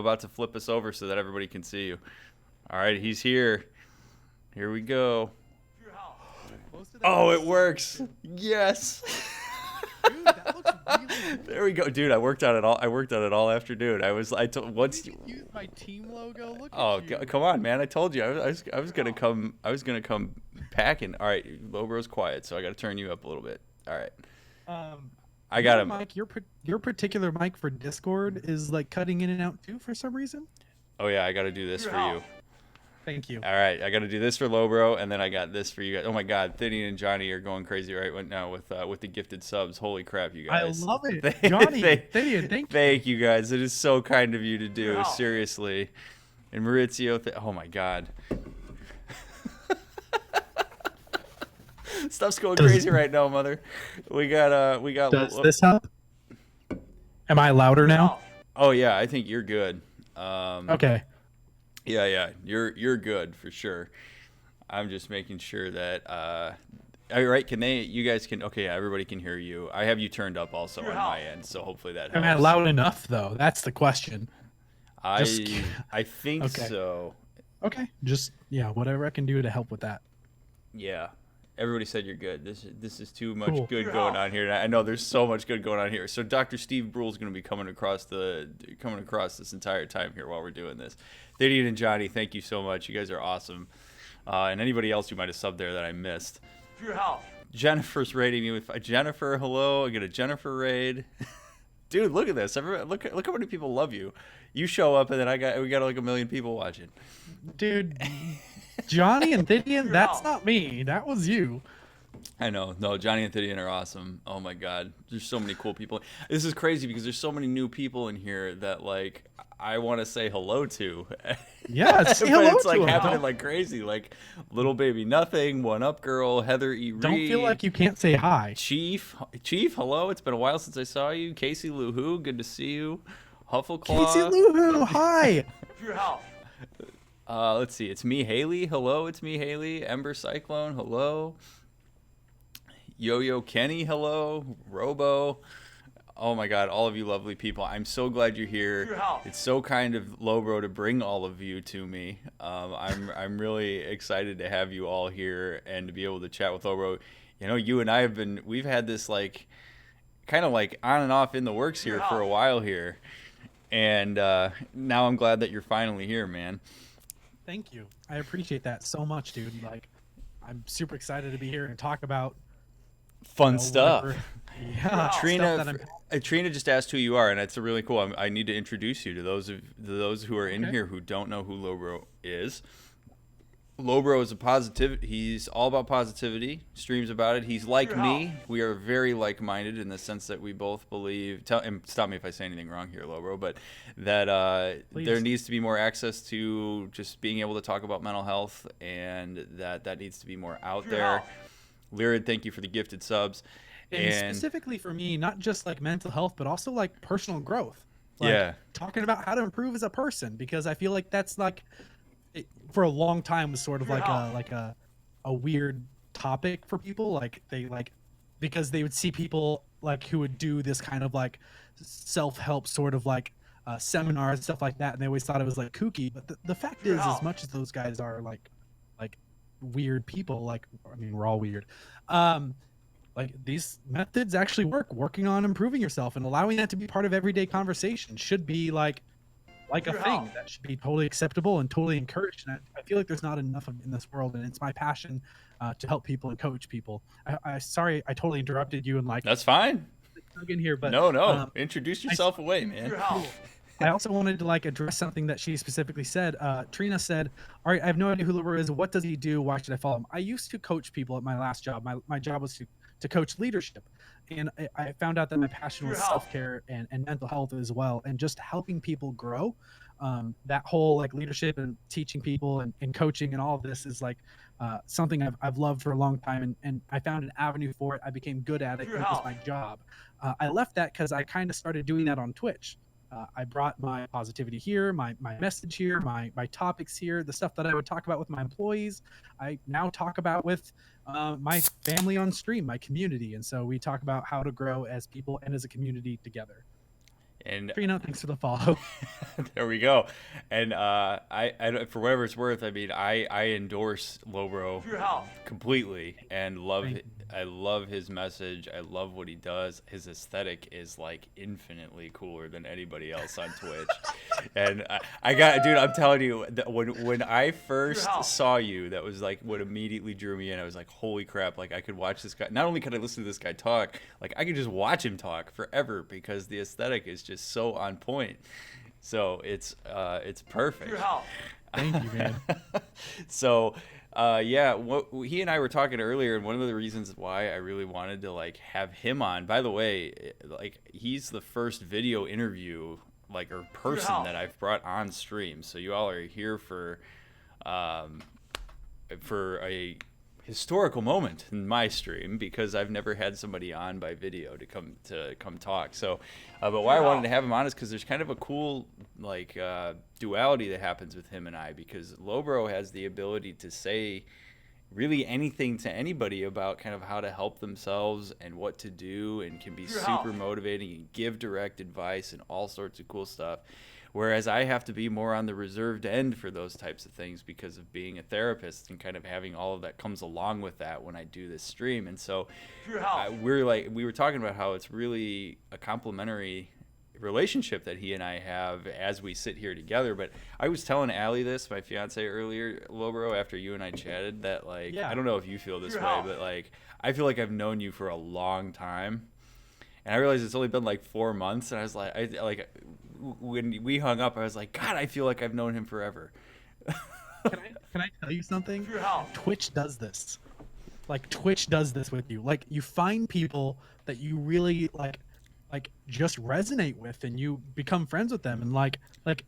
about to flip us over so that everybody can see you. All right, he's here. Here we go. Oh, it works. Yes. Dude, that looks really cool. There we go, dude. I worked on it all afternoon. Once You can use my team logo. Look Oh, at you. come on, man! I told you I was gonna come. I was gonna come packing. All right, Lobro's quiet, so I got to turn you up a little bit. All right, I got him. Mike, your particular mic for Discord is like cutting in and out too for some reason. Oh yeah, I got to do this for you. Thank you. All right, I got to do this for Lobro, and then I got this for you guys. Oh my God, Thinny and Johnny are going crazy right now with the gifted subs. Holy crap, you guys! I love it, Johnny. Thank you guys. It is so kind of you to do. Seriously, and Maurizio. Oh my God. Stuff's going crazy right now, mother. We got. Does this help? Am I louder now? Oh yeah, I think you're good. Okay. Yeah, you're good for sure. I'm just making sure that. All right, you guys can. Okay, yeah, everybody can hear you. I have you turned up also on my end, so hopefully that helps. Am I loud enough though? That's the question. I think so. Okay. Just whatever I can do to help with that. Yeah. Everybody said you're good. This is too much good going on here. I know there's so much good going on here. So Dr. Steve Brule's going to be coming across this entire time here while we're doing this. Thaddeus and Johnny, thank you so much. You guys are awesome. And anybody else who might have subbed there that I missed. Jennifer's raiding me with Jennifer. Hello, I get a Jennifer raid. Dude, look at this. Look how many people love you. You show up and then we got like 1 million people watching. Dude. Johnny and Thidian, that's not me. That was you. I know. No, Johnny and Thidian are awesome. Oh my God. There's so many cool people. This is crazy because there's so many new people in here that like I want to say hello to. Yeah, say hello but it's to like them. happening like crazy. Like Little Baby Nothing, One Up Girl, Heather E. Reed. Don't feel like you can't say hi. Chief, hello. It's been a while since I saw you. Casey Lou Who, good to see you. Huffleclaw. Casey Lou Who, hi. Let's see. It's me, Haley. Hello, it's me, Haley. Ember Cyclone. Hello. Yo-Yo Kenny. Hello. Robo. Oh my God, all of you lovely people. I'm so glad you're here. It's so kind of Lobro to bring all of you to me. I'm really excited to have you all here and to be able to chat with Lobro. You know, you and I we've had this like kind of like on and off in the works here for a while here. And now I'm glad that you're finally here, man. Thank you. I appreciate that so much, dude. Like, I'm super excited to be here and talk about fun stuff. Whatever. Yeah. Trina just asked who you are, and it's really cool. I need to introduce you to those who are in here who don't know who Lobro is. Lobro is a positive. He's all about positivity. Streams about it. He's like me. We are very like-minded in the sense that we both believe. And stop me if I say anything wrong here, Lobro. But that there needs to be more access to just being able to talk about mental health, and that needs to be more out there. Lyrid, thank you for the gifted subs. And specifically for me, not just like mental health, but also like personal growth. Like, talking about how to improve as a person, because I feel like that's like. For a long time was sort of like a weird topic for people, like because they would see people like who would do this kind of like self-help sort of like seminars and stuff like that, and they always thought it was like kooky. But the fact is, as much as those guys are like weird people, like I mean we're all weird, like these methods actually work. Working on improving yourself and allowing that to be part of everyday conversation should be like a thing that should be totally acceptable and totally encouraged. And I feel like there's not enough of it in this world, and it's my passion to help people and coach people. Sorry, I totally interrupted you and like. That's fine. In here, but no. Introduce yourself away, man. I also wanted to like address something that she specifically said. Trina said, "All right, I have no idea who Lobro is. What does he do? Why should I follow him?" I used to coach people at my last job. My job was to coach leadership. And I found out that my passion was self-care and mental health as well, and just helping people grow. That whole like leadership and teaching people and coaching and all of this is like something I've loved for a long time, and I found an avenue for it. I became good at it. It was my job. I left that because I kind of started doing that on Twitch. I brought my positivity here, my message here, my topics here, the stuff that I would talk about with my employees, I now talk about with my family on stream, my community. And so we talk about how to grow as people and as a community together. And Trina, thanks for the follow. there we go. And I for whatever it's worth, I mean, I endorse Lobro completely and I love his message. I love what he does. His aesthetic is like infinitely cooler than anybody else on Twitch. And I got, dude, I'm telling you, that when I first saw you, that was like what immediately drew me in. I was like, holy crap! Like I could watch this guy. Not only could I listen to this guy talk, like I could just watch him talk forever because the aesthetic is just so on point. So it's perfect. Thank you, man. So yeah, what he and I were talking earlier, and one of the reasons why I really wanted to like have him on, by the way, like he's the first video interview like or person that I've brought on stream. So you all are here for a historical moment in my stream because I've never had somebody on by video to come talk. So, but why I wanted to have him on is because there's kind of a cool like duality that happens with him and I, because Lobro has the ability to say really anything to anybody about kind of how to help themselves and what to do, and can be super motivating and give direct advice and all sorts of cool stuff. Whereas I have to be more on the reserved end for those types of things because of being a therapist and kind of having all of that comes along with that when I do this stream. And so we were talking about how it's really a complementary relationship that he and I have as we sit here together. But I was telling Allie this, my fiance, earlier, Lobro, after you and I chatted, that like, I don't know if you feel this way, but like, I feel like I've known you for a long time. And I realized it's only been like 4 months, and I was like, when we hung up, I was like, God, I feel like I've known him forever. Can I tell you something? Twitch does this. Like Twitch does this with you. Like you find people that you really like just resonate with, and you become friends with them. And like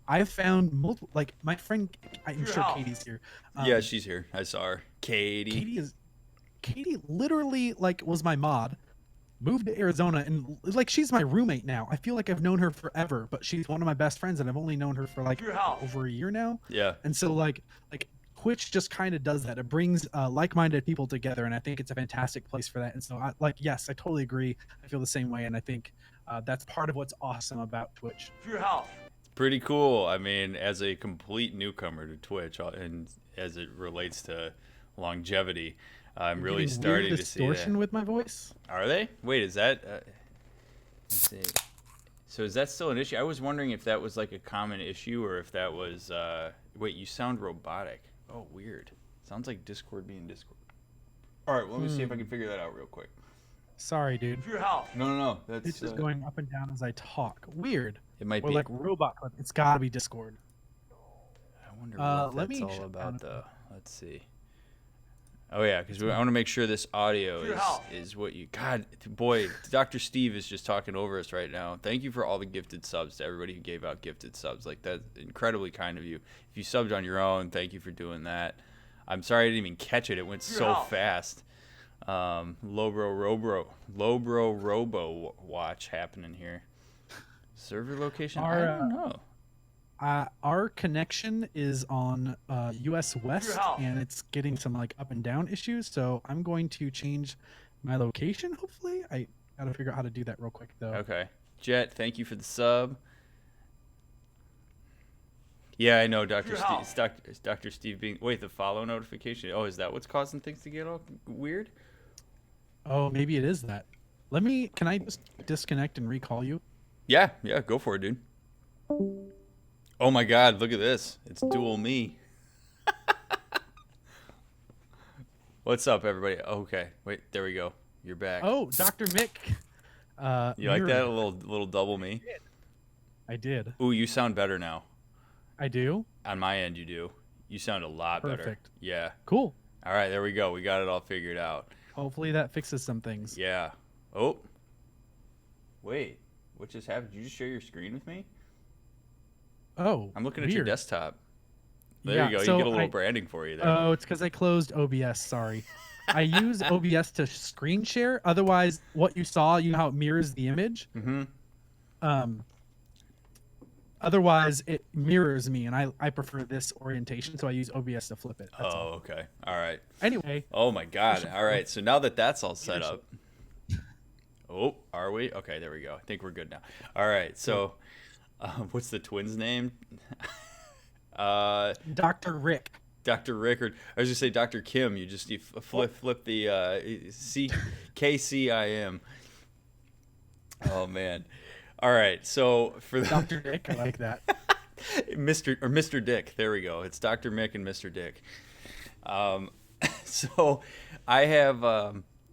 I've found multiple, like my friend, I'm sure Katie's here. Yeah, she's here. I saw her. Katie literally like was my mod. Moved to Arizona, and like she's my roommate now. I feel like I've known her forever, but she's one of my best friends, and I've only known her for like over a year now. Yeah. And so like Twitch just kind of does that. It brings like-minded people together, and I think it's a fantastic place for that. And so yes, I totally agree. I feel the same way, and I think that's part of what's awesome about Twitch. It's pretty cool. I mean, as a complete newcomer to Twitch, and as it relates to longevity, I'm really starting to see distortion with my voice. Are they? Wait, is that? Let's see. So is that still an issue? I was wondering if that was like a common issue, or if that was. Wait, you sound robotic. Oh, weird. Sounds like Discord being Discord. All right, well, let me see if I can figure that out real quick. Sorry, dude. No. That's it's just going up and down as I talk. Weird. It might or be like robot. It's got to be Discord. I wonder what that's all about, though. Let's see. Oh yeah, because I want to make sure this audio is what you. God, boy, Dr. Steve is just talking over us right now. Thank you for all the gifted subs to everybody who gave out gifted subs. Like, that's incredibly kind of you. If you subbed on your own, thank you for doing that. I'm sorry I didn't even catch it. It went so fast. LobroWatch happening here. Server location? I don't know. Our connection is on US West, and it's getting some like up and down issues, so I'm going to change my location, hopefully. I gotta figure out how to do that real quick, though. Okay. Jet, thank you for the sub. Yeah, I know, Dr. Steve. It's Dr. Steve being... Wait, the follow notification. Oh, is that what's causing things to get all weird? Oh, maybe it is that. Can I just disconnect and recall you? Yeah, go for it, dude. Oh my God, look at this. It's dual me. What's up, everybody? Okay, wait, there we go. You're back. Oh, Dr. Mick. You like that? A little double me? I did. Ooh, you sound better now. I do? On my end, you do. You sound a lot better. Perfect. Yeah. Cool. All right, there we go. We got it all figured out. Hopefully that fixes some things. Yeah. Oh. Wait, what just happened? Did you just share your screen with me? Oh, I'm looking at your desktop. There yeah, you go. So you get a little branding for you there. Oh, it's because I closed OBS. Sorry. I use OBS to screen share. Otherwise, what you saw, you know how it mirrors the image? Mm-hmm. Otherwise, it mirrors me, and I prefer this orientation, so I use OBS to flip it. That's all. Okay. All right. Anyway. Oh, my God. All right. So now that that's all set up. Oh, are we? Okay, there we go. I think we're good now. All right. So What's the twins' name? Dr. Rick. Dr. Rick, or I was gonna say Dr. Kim. You flip the KCIM. Oh man! All right, so for the Dr. Dick, I like that. Mr. Dick. There we go. It's Dr. Mick and Mr. Dick. So I have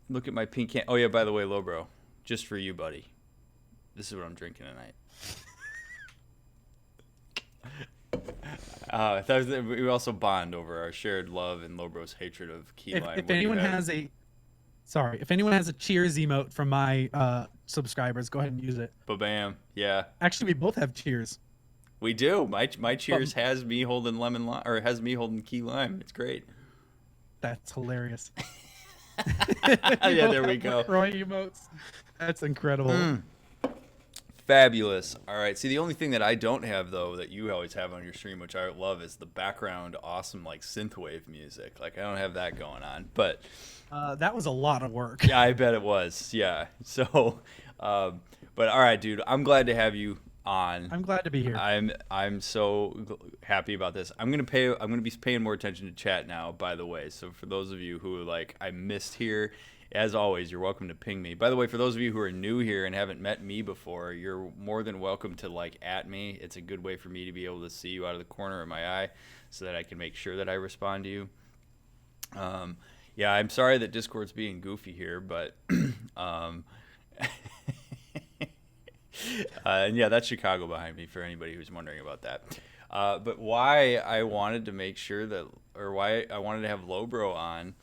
look at my pink can. Oh yeah, by the way, Lobro, just for you, buddy. This is what I'm drinking tonight. We also bond over our shared love and Lobro's hatred of key lime. If anyone has a cheers emote from my subscribers, go ahead and use it. Ba-bam. Yeah. Actually, we both have cheers. We do. My cheers has me holding lemon lime, or has me holding key lime. It's great. That's hilarious. Yeah, there we go. LaCroix emotes. That's incredible. Fabulous. All right. See, the only thing that I don't have, though, that you always have on your stream, which I love, is the background awesome, like, synthwave music. Like, I don't have that going on. But that was a lot of work. yeah, I bet it was. Yeah. So, but all right, dude, I'm glad to have you on. I'm glad to be here. I'm so happy about this. I'm gonna be paying more attention to chat now, by the way. So for those of you who I missed here, as always, you're welcome to ping me. By the way, for those of you who are new here and haven't met me before, you're more than welcome to at me. It's a good way for me to be able to see you out of the corner of my eye, so that I can make sure that I respond to you. Yeah, I'm sorry that Discord's being goofy here, but and yeah, that's Chicago behind me for anybody who's wondering about that. But why I wanted to make sure why I wanted to have Lobro on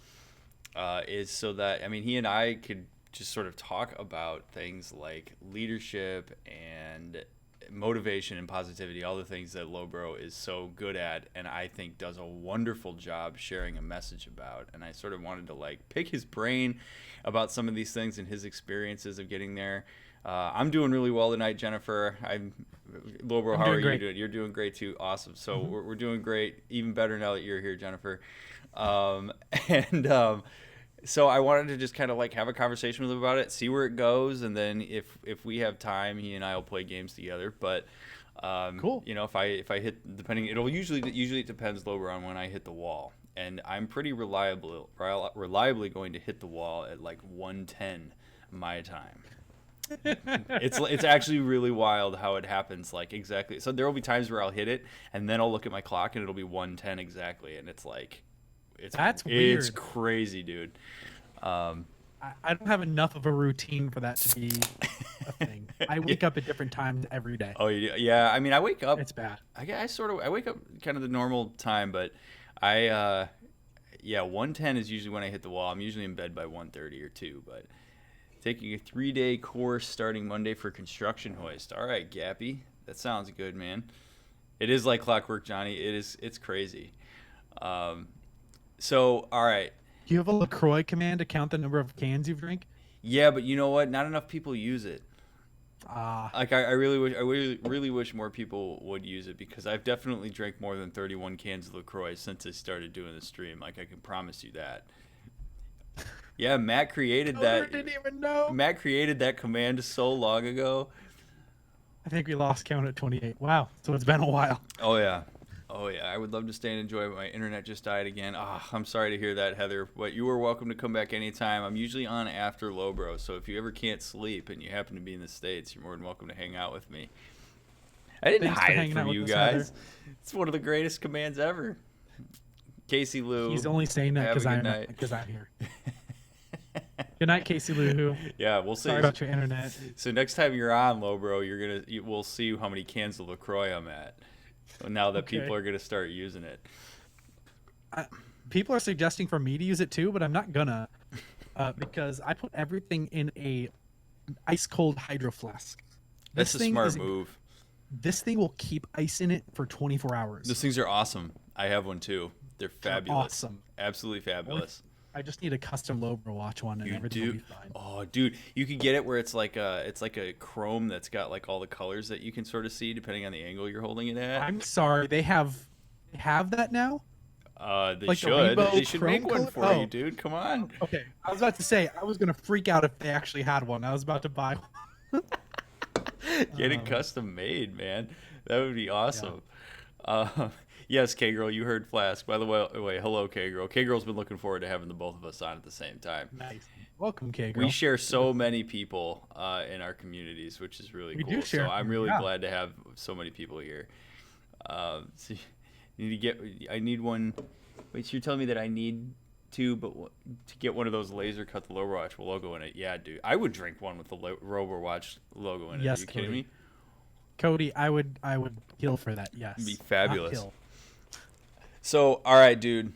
is so that, I mean, he and I could just sort of talk about things like leadership and motivation and positivity, all the things that Lobro is so good at, and I think does a wonderful job sharing a message about. And I sort of wanted to pick his brain about some of these things and his experiences of getting there. I'm doing really well tonight, Jennifer. Lobro, how are you doing? You're doing great too. Awesome. So we're doing great. Even better now that you're here, Jennifer. So I wanted to just kind of have a conversation with him about it, see where it goes, and then if we have time, he and I will play games together. But cool. If I hit, depending, usually it depends, Lobro, on when I hit the wall, and I'm pretty reliably going to hit the wall at 1:10 my time. It's actually really wild how it happens, exactly. So there will be times where I'll hit it, and then I'll look at my clock, and it'll be 1:10 exactly, and that's weird. It's crazy, dude. I don't have enough of a routine for that to be a thing. I wake up at different times every day. Oh yeah. I mean, I wake up. It's bad. I wake up kind of the normal time, but 1:10 is usually when I hit the wall. I'm usually in bed by 1:30 or 2, but taking a 3-day course starting Monday for construction hoist. All right, Gappy, that sounds good, man. It is like clockwork, Johnny. It's crazy. So, all right. Do you have a LaCroix command to count the number of cans you drink? Yeah, but you know what? Not enough people use it. I really wish more people would use it, because I've definitely drank more than 31 cans of LaCroix since I started doing the stream. I can promise you that. Yeah, Matt created that. I didn't even know. Matt created that command so long ago. I think we lost count at 28. Wow. So it's been a while. Oh yeah. I would love to stay and enjoy, but my internet just died again. I'm sorry to hear that, Heather, but you are welcome to come back anytime. I'm usually on after Lobro, so if you ever can't sleep and you happen to be in the States, you're more than welcome to hang out with me. I didn't hide it from you guys. It's one of the greatest commands ever. Casey Lou. He's only saying that because I'm here. Good night, Casey Lou. Yeah, we'll see. Sorry about your internet. So next time you're on, Lobro, we'll see how many cans of LaCroix I'm at. Now that people are going to start using it. People are suggesting for me to use it too, but I'm not gonna, because I put everything in a ice cold hydro flask. That's a smart move. This thing will keep ice in it for 24 hours. Those things are awesome. I have one too. They're fabulous. Awesome. Absolutely fabulous. I just need a custom LobroWatch one, and everything will be fine. Oh, dude, you can get it where it's like a chrome that's got all the colors that you can sort of see depending on the angle you're holding it at. I'm sorry, they have that now. They should. They should make one for you, dude. Come on. Okay, I was about to say I was gonna freak out if they actually had one. I was about to buy one. Get it custom made, man. That would be Yeah. awesome. Uh, yes, K Girl, you heard Flask. By the way, hello, K Girl. K Girl's been looking forward to having the both of us on at the same time. Nice. Welcome, K We girl. share so many people in our communities, which is really We do cool. So share. I'm really Yeah. glad to have so many people here. So you need to get. I need one. Wait, so you're telling me that I need to, but to get one of those laser cut the LobroWatch logo in it? Yeah, dude. I would drink one with the LobroWatch logo in it. Are Yes, you kidding Cody. me? Cody, I would kill for that. Yes. It'd be Not fabulous. kill. So, all right, dude.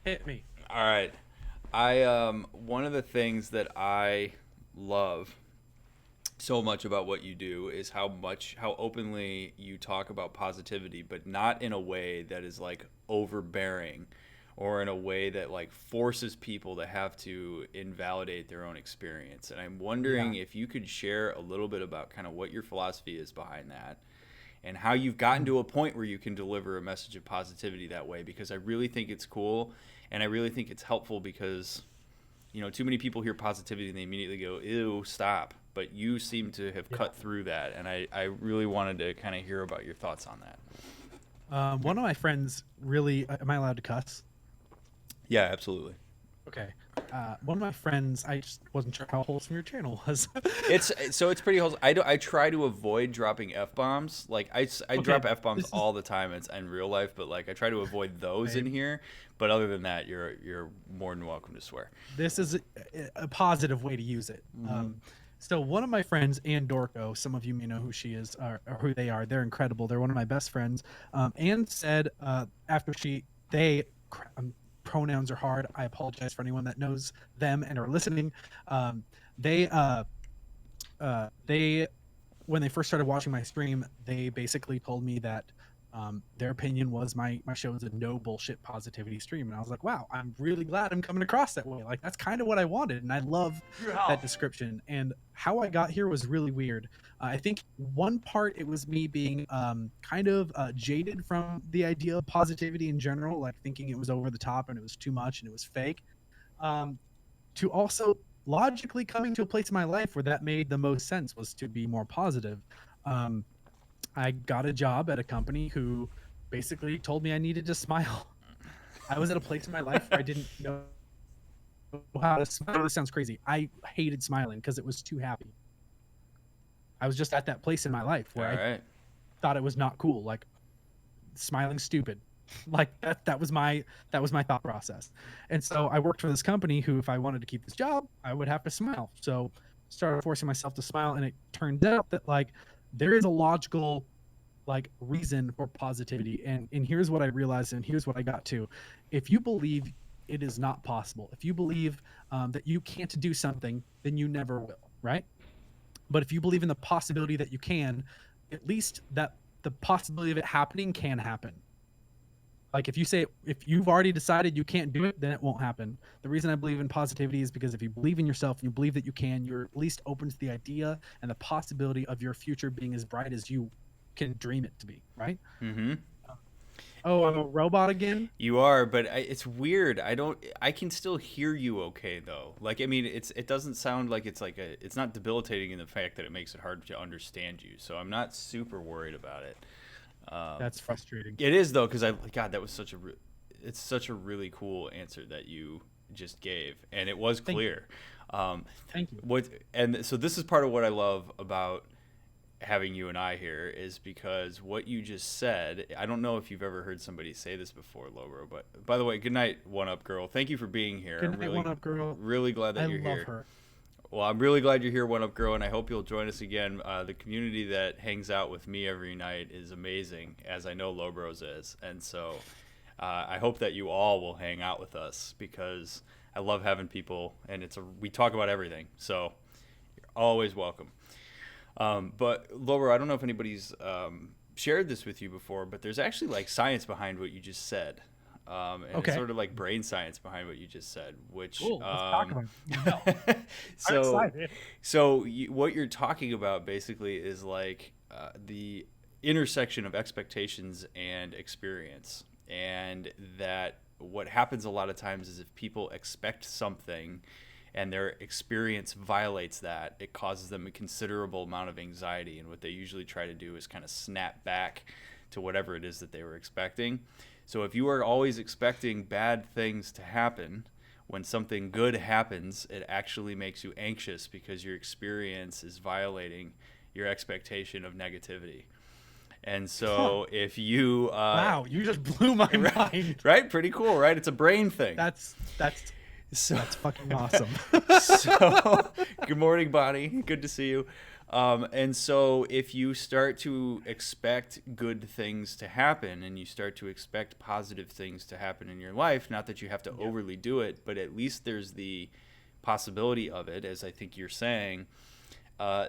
Hit me. All right. One of the things that I love so much about what you do is how openly you talk about positivity, but not in a way that is like overbearing or in a way that like forces people to have to invalidate their own experience. And I'm wondering if you could share a little bit about kind of what your philosophy is behind that and how you've gotten to a point where you can deliver a message of positivity that way, because I really think it's cool and I really think it's helpful because, you know, too many people hear positivity and they immediately go, ew, stop. But you seem to have cut through that, and I really wanted to kind of hear about your thoughts on that. One of my friends really. Am I allowed to cuss? Yeah, absolutely. Okay. One of my friends. I just wasn't sure how wholesome your channel was. It's pretty wholesome. I try to avoid dropping f-bombs. Like I drop f-bombs all the time in real life, but like I try to avoid those in here. But other than that, you're more than welcome to swear. This is a positive way to use it. So one of my friends, Ann Dorco, some of you may know who she is or who they are. They're incredible. They're one of my best friends. Ann said after pronouns are hard. I apologize for anyone that knows them and are listening. They when they first started watching my stream, they basically told me that their opinion was my show is a no bullshit positivity stream, and I was like, wow, I'm really glad I'm coming across that way. Like that's kind of what I wanted, and I love that description. And how I got here was really weird. I think one part it was me being kind of jaded from the idea of positivity in general, like thinking it was over the top and it was too much and it was fake. To also logically coming to a place in my life where that made the most sense was to be more positive. I got a job at a company who basically told me I needed to smile. I was at a place in my life where I didn't know how to smile. This sounds crazy. I hated smiling because it was too happy. I was just at that place in my life where I thought it was not cool. Like smiling stupid. Like that was my thought process. And so I worked for this company who, if I wanted to keep this job, I would have to smile. So started forcing myself to smile, and it turned out that like there is a logical like reason for positivity. And here's what I realized, and here's what I got to. If you believe it is not possible, if you believe that you can't do something, then you never will, right? But if you believe in the possibility that you can, at least that the possibility of it happening can happen. Like if you've already decided you can't do it, then it won't happen. The reason I believe in positivity is because if you believe in yourself and you believe that you can, you're at least open to the idea and the possibility of your future being as bright as you can dream it to be, right? Mm-hmm. Oh, I'm a robot again? You are, but it's weird. I can still hear you okay though. Like I mean, it doesn't sound like it's not debilitating in the fact that it makes it hard to understand you. So I'm not super worried about it. That's frustrating. It is though, because that was it's such a really cool answer that you just gave, and it was clear. Thank you. So this is part of what I love about having you and I here is because what you just said. I don't know if you've ever heard somebody say this before, Lobro, but by the way, good night, One Up Girl. Thank you for being here. Good night, One Up Girl. Really glad that you're here. I love her. Well, I'm really glad you're here, One Up Girl, and I hope you'll join us again. The community that hangs out with me every night is amazing, as I know Lobro's is. And so I hope that you all will hang out with us because I love having people, and we talk about everything. So you're always welcome. But Lobro, I don't know if anybody's shared this with you before, but there's actually like science behind what you just said. And it's sort of like brain science behind what you just said, which cool. Let's talk about it. What you're talking about basically is like the intersection of expectations and experience, and that what happens a lot of times is if people expect something and their experience violates that, it causes them a considerable amount of anxiety. And what they usually try to do is kind of snap back to whatever it is that they were expecting. So if you are always expecting bad things to happen, when something good happens, it actually makes you anxious because your experience is violating your expectation of negativity. And so if you wow, you just blew my mind. Right? Pretty cool, right? It's a brain thing. That's fucking awesome. So good morning, Bonnie. Good to see you. And so if you start to expect good things to happen, and you start to expect positive things to happen in your life, not that you have to overly do it, but at least there's the possibility of it, as I think you're saying,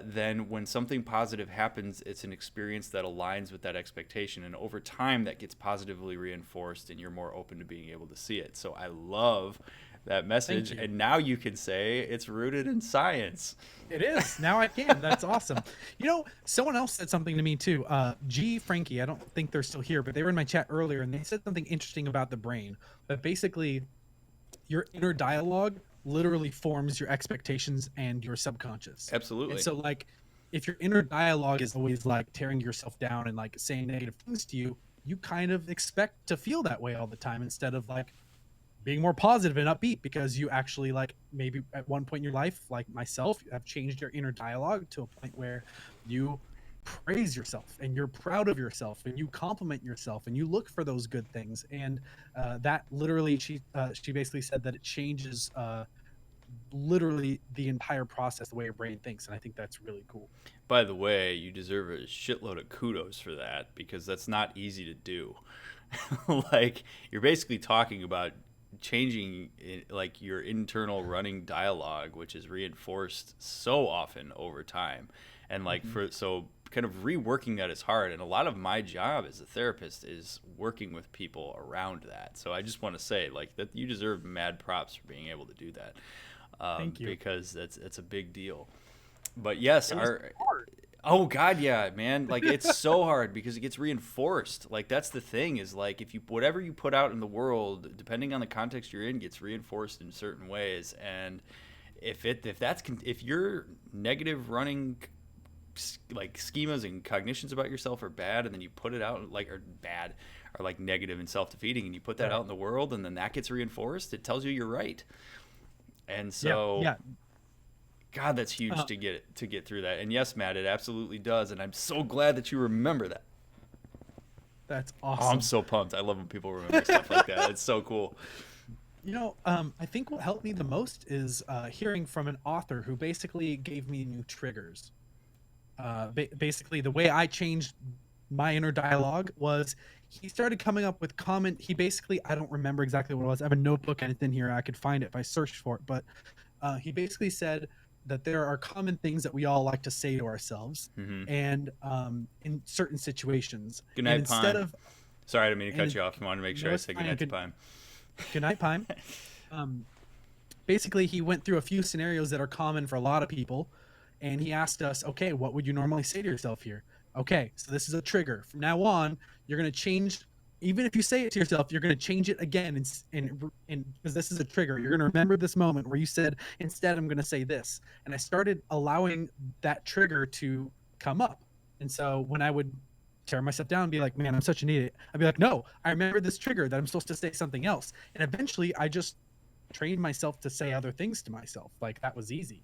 then when something positive happens, it's an experience that aligns with that expectation. And over time, that gets positively reinforced, and you're more open to being able to see it. So I love that message. And now you can say it's rooted in science. It is. Now I can. That's awesome. You know, someone else said something to me too. G Frankie, I don't think they're still here, but they were in my chat earlier, and they said something interesting about the brain. But basically, your inner dialogue literally forms your expectations and your subconscious. Absolutely. And so, like, if your inner dialogue is always like tearing yourself down and like saying negative things to you, you kind of expect to feel that way all the time, instead of like being more positive and upbeat, because you actually, like, maybe at one point in your life, like myself, you have changed your inner dialogue to a point where you praise yourself and you're proud of yourself and you compliment yourself and you look for those good things. And that literally, she basically said that it changes literally the entire process, the way your brain thinks. And I think that's really cool. By the way, you deserve a shitload of kudos for that, because that's not easy to do. Like, you're basically talking about changing like your internal running dialogue, which is reinforced so often over time. And like so kind of reworking that is hard, and a lot of my job as a therapist is working with people around that. So I just want to say, like, that you deserve mad props for being able to do that. Thank you. Because that's a big deal. But yes, oh God, yeah, man. Like, it's so hard because it gets reinforced. Like, that's the thing, is like, if you, whatever you put out in the world, depending on the context you're in, gets reinforced in certain ways. And if your negative running like schemas and cognitions about yourself are bad, and then you put it out, like, are bad, or like negative and self-defeating, and you put that out in the world, and then that gets reinforced, it tells you you're right. And so God, that's huge to get through that. And yes, Matt, it absolutely does. And I'm so glad that you remember that. That's awesome. Oh, I'm so pumped. I love when people remember stuff like that. It's so cool. You know, I think what helped me the most is hearing from an author who basically gave me new triggers. Basically, the way I changed my inner dialogue was, he started coming up with he basically, I don't remember exactly what it was. I have a notebook and it's in here. I could find it if I searched for it. But he basically said that there are common things that we all like to say to ourselves, and in certain situations. Good night, instead Pine. of, sorry, I didn't mean to cut you off. I wanted to make sure I said good night to Pine. Good night, Pine. Basically, he went through a few scenarios that are common for a lot of people, and he asked us, okay, what would you normally say to yourself here? Okay, so this is a trigger. From now on, you're going to change. Even if you say it to yourself, you're going to change it again, and because this is a trigger, you're going to remember this moment where you said, instead, I'm going to say this. And I started allowing that trigger to come up. And so when I would tear myself down and be like, man, I'm such an idiot, I'd be like, no, I remember this trigger that I'm supposed to say something else. And eventually, I just trained myself to say other things to myself. Like, that was easy.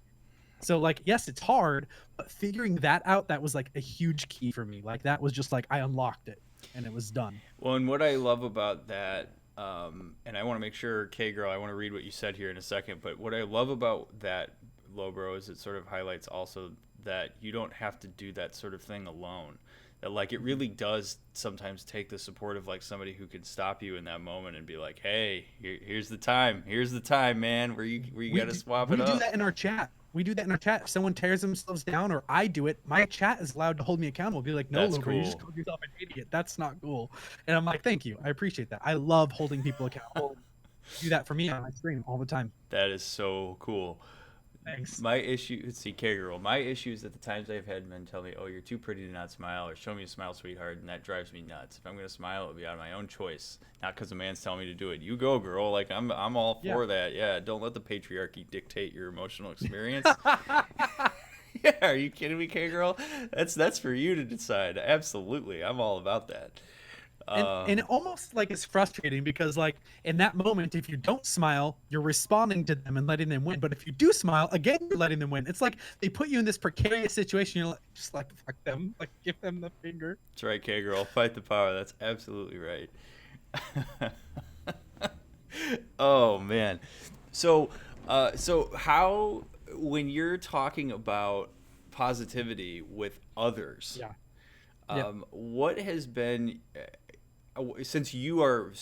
So, like, yes, it's hard, but figuring that out, that was like a huge key for me. Like, that was just like, I unlocked it and it was done. Well, and what I love about that, and I want to make sure, K-Girl, I want to read what you said here in a second, but what I love about that, Lobro, is it sort of highlights also that you don't have to do that sort of thing alone. That, like, it really does sometimes take the support of, like, somebody who can stop you in that moment and be like, hey, here's the time, man, where you got to swap it up. We do that in our chat. If someone tears themselves down, or I do it, my chat is allowed to hold me accountable. Be like, no, Lobro, cool. You just called yourself an idiot. That's not cool. And I'm like, thank you. I appreciate that. I love holding people accountable. Do that for me on my stream all the time. That is so cool. Thanks. My issue, let's see, K-Girl. My issue is that the times I've had men tell me, "Oh, you're too pretty to not smile," or "Show me a smile, sweetheart," and that drives me nuts. If I'm gonna smile, it'll be out of my own choice, not because a man's telling me to do it. You go, girl. Like I'm all Yeah. for that. Yeah, don't let the patriarchy dictate your emotional experience. Yeah, are you kidding me, K-Girl? That's for you to decide. Absolutely, I'm all about that. And it almost like it's frustrating because like in that moment, if you don't smile, you're responding to them and letting them win. But if you do smile, again, you're letting them win. It's like they put you in this precarious situation. You're like, just like fuck them, like give them the finger. That's right, K-Girl. Fight the power. That's absolutely right. Oh man. So, so how when you're talking about positivity with others, Yeah. Yeah. what has been since you're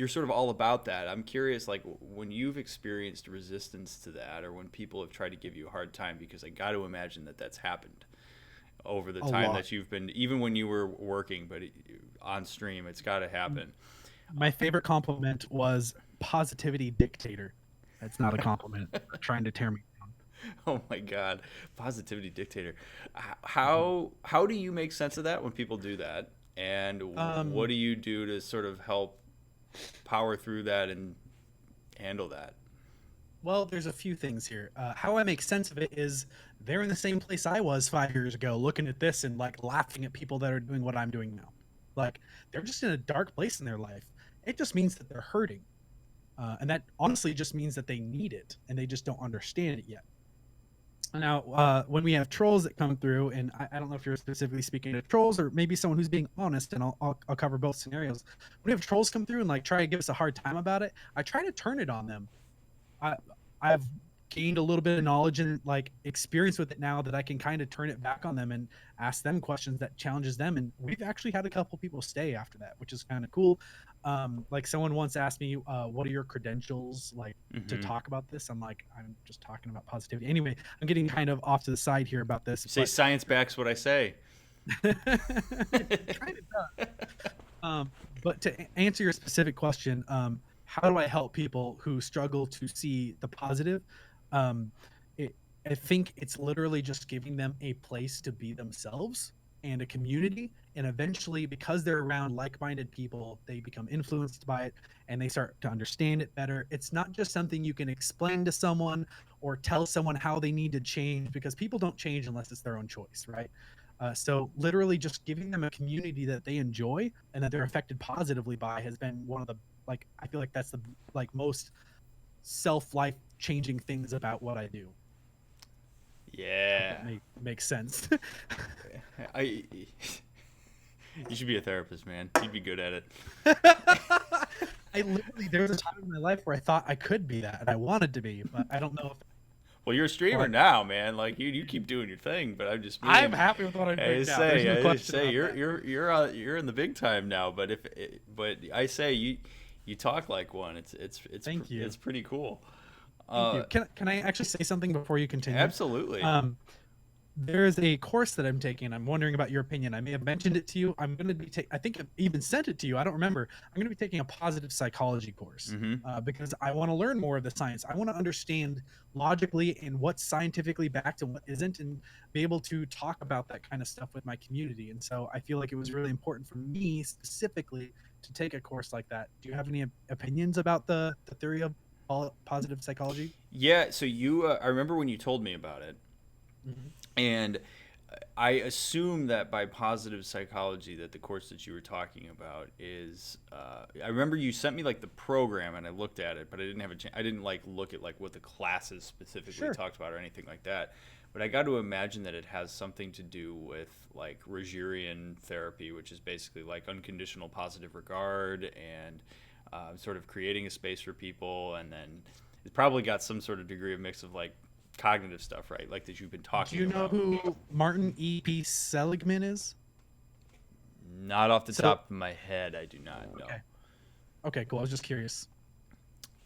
sort of all about that. I'm curious, like when you've experienced resistance to that, or when people have tried to give you a hard time, because I got to imagine that that's happened over the A time lot. that you've been, even when you were working, but on stream, it's got to happen. My favorite compliment was positivity dictator. That's not a compliment. They're trying to tear me down. Oh my God, positivity dictator. Mhm. How do you make sense of that when people do that, and what Um, do you do to sort of help power through that and handle that? well, there's a few things here. How I make sense of it is they're in the same place I was 5 years ago, looking at this and like laughing at people that are doing what I'm doing now. Like they're just in a dark place in their life. It just means that they're hurting. And that honestly just means that they need it and they just don't understand it yet. Now, when we have trolls that come through, and I don't know if you're specifically speaking to trolls or maybe someone who's being honest, and I'll cover both scenarios. When we have trolls come through and like try to give us a hard time about it, I try to turn it on them. I I've gained a little bit of knowledge and like experience with it now that I can kind of turn it back on them and ask them questions that challenges them. And we've actually had a couple people stay after that, which is kind of cool. Like someone once asked me, "What are your credentials like to Hmm. talk about this?" I'm like, "I'm just talking about positivity." Anyway, I'm getting kind of off to the side here about this, You say but science backs what I say. it kind of does. But to answer your specific question, how do I help people who struggle to see the positive? Um, it, I think it's literally just giving them a place to be themselves and a community. And eventually, because they're around like minded people, they become influenced by it and they start to understand it better. It's not just something you can explain to someone or tell someone how they need to change because people don't change unless it's their own choice, right? So literally just giving them a community that they enjoy and that they're affected positively by has been one of the like I feel like that's the like most self life changing things about what I do. I hope that Yeah. makes sense. I You should be a therapist, man. You'd be good at it. I literally there was a time in my life where I thought I could be that and I wanted to be, but I don't know if Well, you're a streamer like now, man. Like you keep doing your thing, but I'm just I'm meaning. happy with what I'm doing now. There's no I question say about that. you're in the big time now. But but I say you talk like one. Thank you. It's pretty cool. Thank you. Uh, Can I actually say something before you continue? Absolutely. Um, there's a course that I'm taking. I'm wondering about your opinion. I may have mentioned it to you. I'm going to be I think I've even sent it to you. I don't remember. I'm going to be taking a positive psychology course Mm-hmm. because I want to learn more of the science. I want to understand logically and what's scientifically backed and what isn't, and be able to talk about that kind of stuff with my community. And so I feel like it was really important for me specifically to take a course like that. Do you have any opinions about the theory of positive psychology? Yeah. So I remember when you told me about it, Hmm. and I assume that by positive psychology, that the course that you were talking about is. I remember you sent me like the program, and I looked at it, but I didn't have a chance. I didn't like look at like what the classes specifically Sure. talked about or anything like that. But I got to imagine that it has something to do with like Rogerian therapy, which is basically like unconditional positive regard and sort of creating a space for people, and then it's probably got some sort of degree of mix of like cognitive stuff, right? Like that you've been Do talking you know about. who Martin E.P. Seligman is? Not off the So top of my head, I do not know. okay, okay, cool. I was just curious.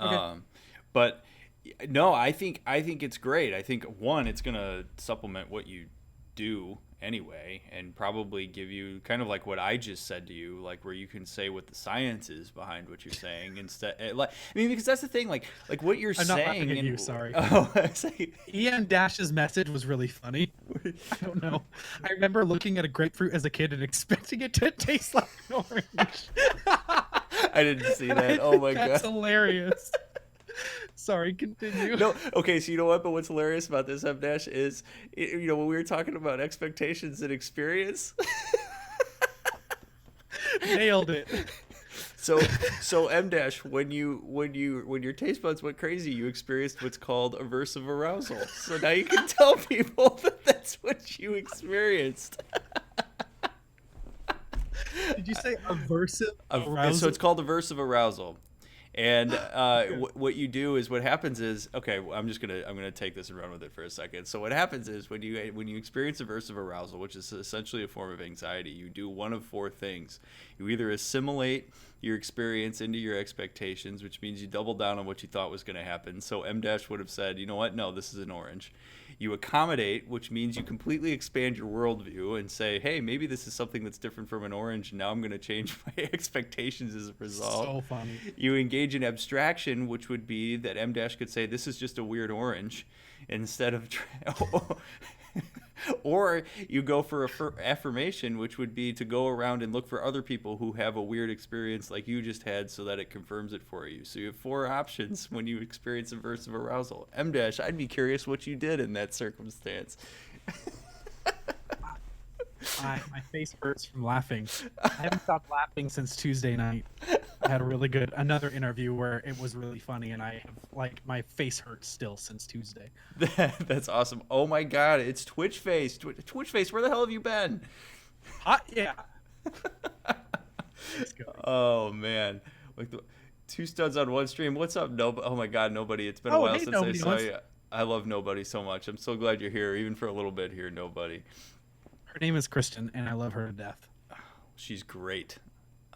Okay, Um, but no, I think it's great. I think one, it's gonna supplement what you do, anyway, and probably give you kind of like what I just said to you, like where you can say what the science is behind what you're saying instead. Like, I mean, because that's the thing, like what you're I'm saying. not laughing at and, you. Sorry. Oh, it's like, Ian Dash's message was really funny. I don't know. I remember looking at a grapefruit as a kid and expecting it to taste like an orange. I didn't see And that. I Oh think my that's god. hilarious. Sorry, continue. No, okay. So you know what? But what's hilarious about this, M Dash, is when we were talking about expectations and experience. Nailed it. So so M Dash, when your taste buds went crazy, you experienced what's called a verse of arousal. So now you can tell people that that's what you experienced. Did you say aversive So arousal? it's called a verse of arousal. And what you do is, what happens is, okay, I'm gonna take this and run with it for a second. So what happens is, when you experience a verse of arousal, which is essentially a form of anxiety, you do one of four things. You either assimilate your experience into your expectations, which means you double down on what you thought was going to happen. So M Dash would have said, you know what, no, this is an orange. You accommodate, which means you completely expand your worldview and say, hey, maybe this is something that's different from an orange, and now I'm going to change my expectations as a result. So funny. You engage in abstraction, which would be that M Dash could say, this is just a weird orange, instead of or you go for affirmation, which would be to go around and look for other people who have a weird experience like you just had, so that it confirms it for you. So you have four options when you experience a verse of arousal. M Dash, I'd be curious what you did in that circumstance. My face hurts from laughing. I haven't stopped laughing since Tuesday night. I had another interview where it was really funny, and I have, like, my face hurts still since Tuesday. That's awesome. Oh my god, it's Twitch Face. Twitch Face, where the hell have you been? Hot, yeah. Let's go. Oh man, like two studs on one stream. What's up, nobody? Oh my god, nobody. It's been a while since I saw you. I love Nobody so much. I'm so glad you're here, even for a little bit here, Nobody. Her name is Kristen, and I love her to death. She's great.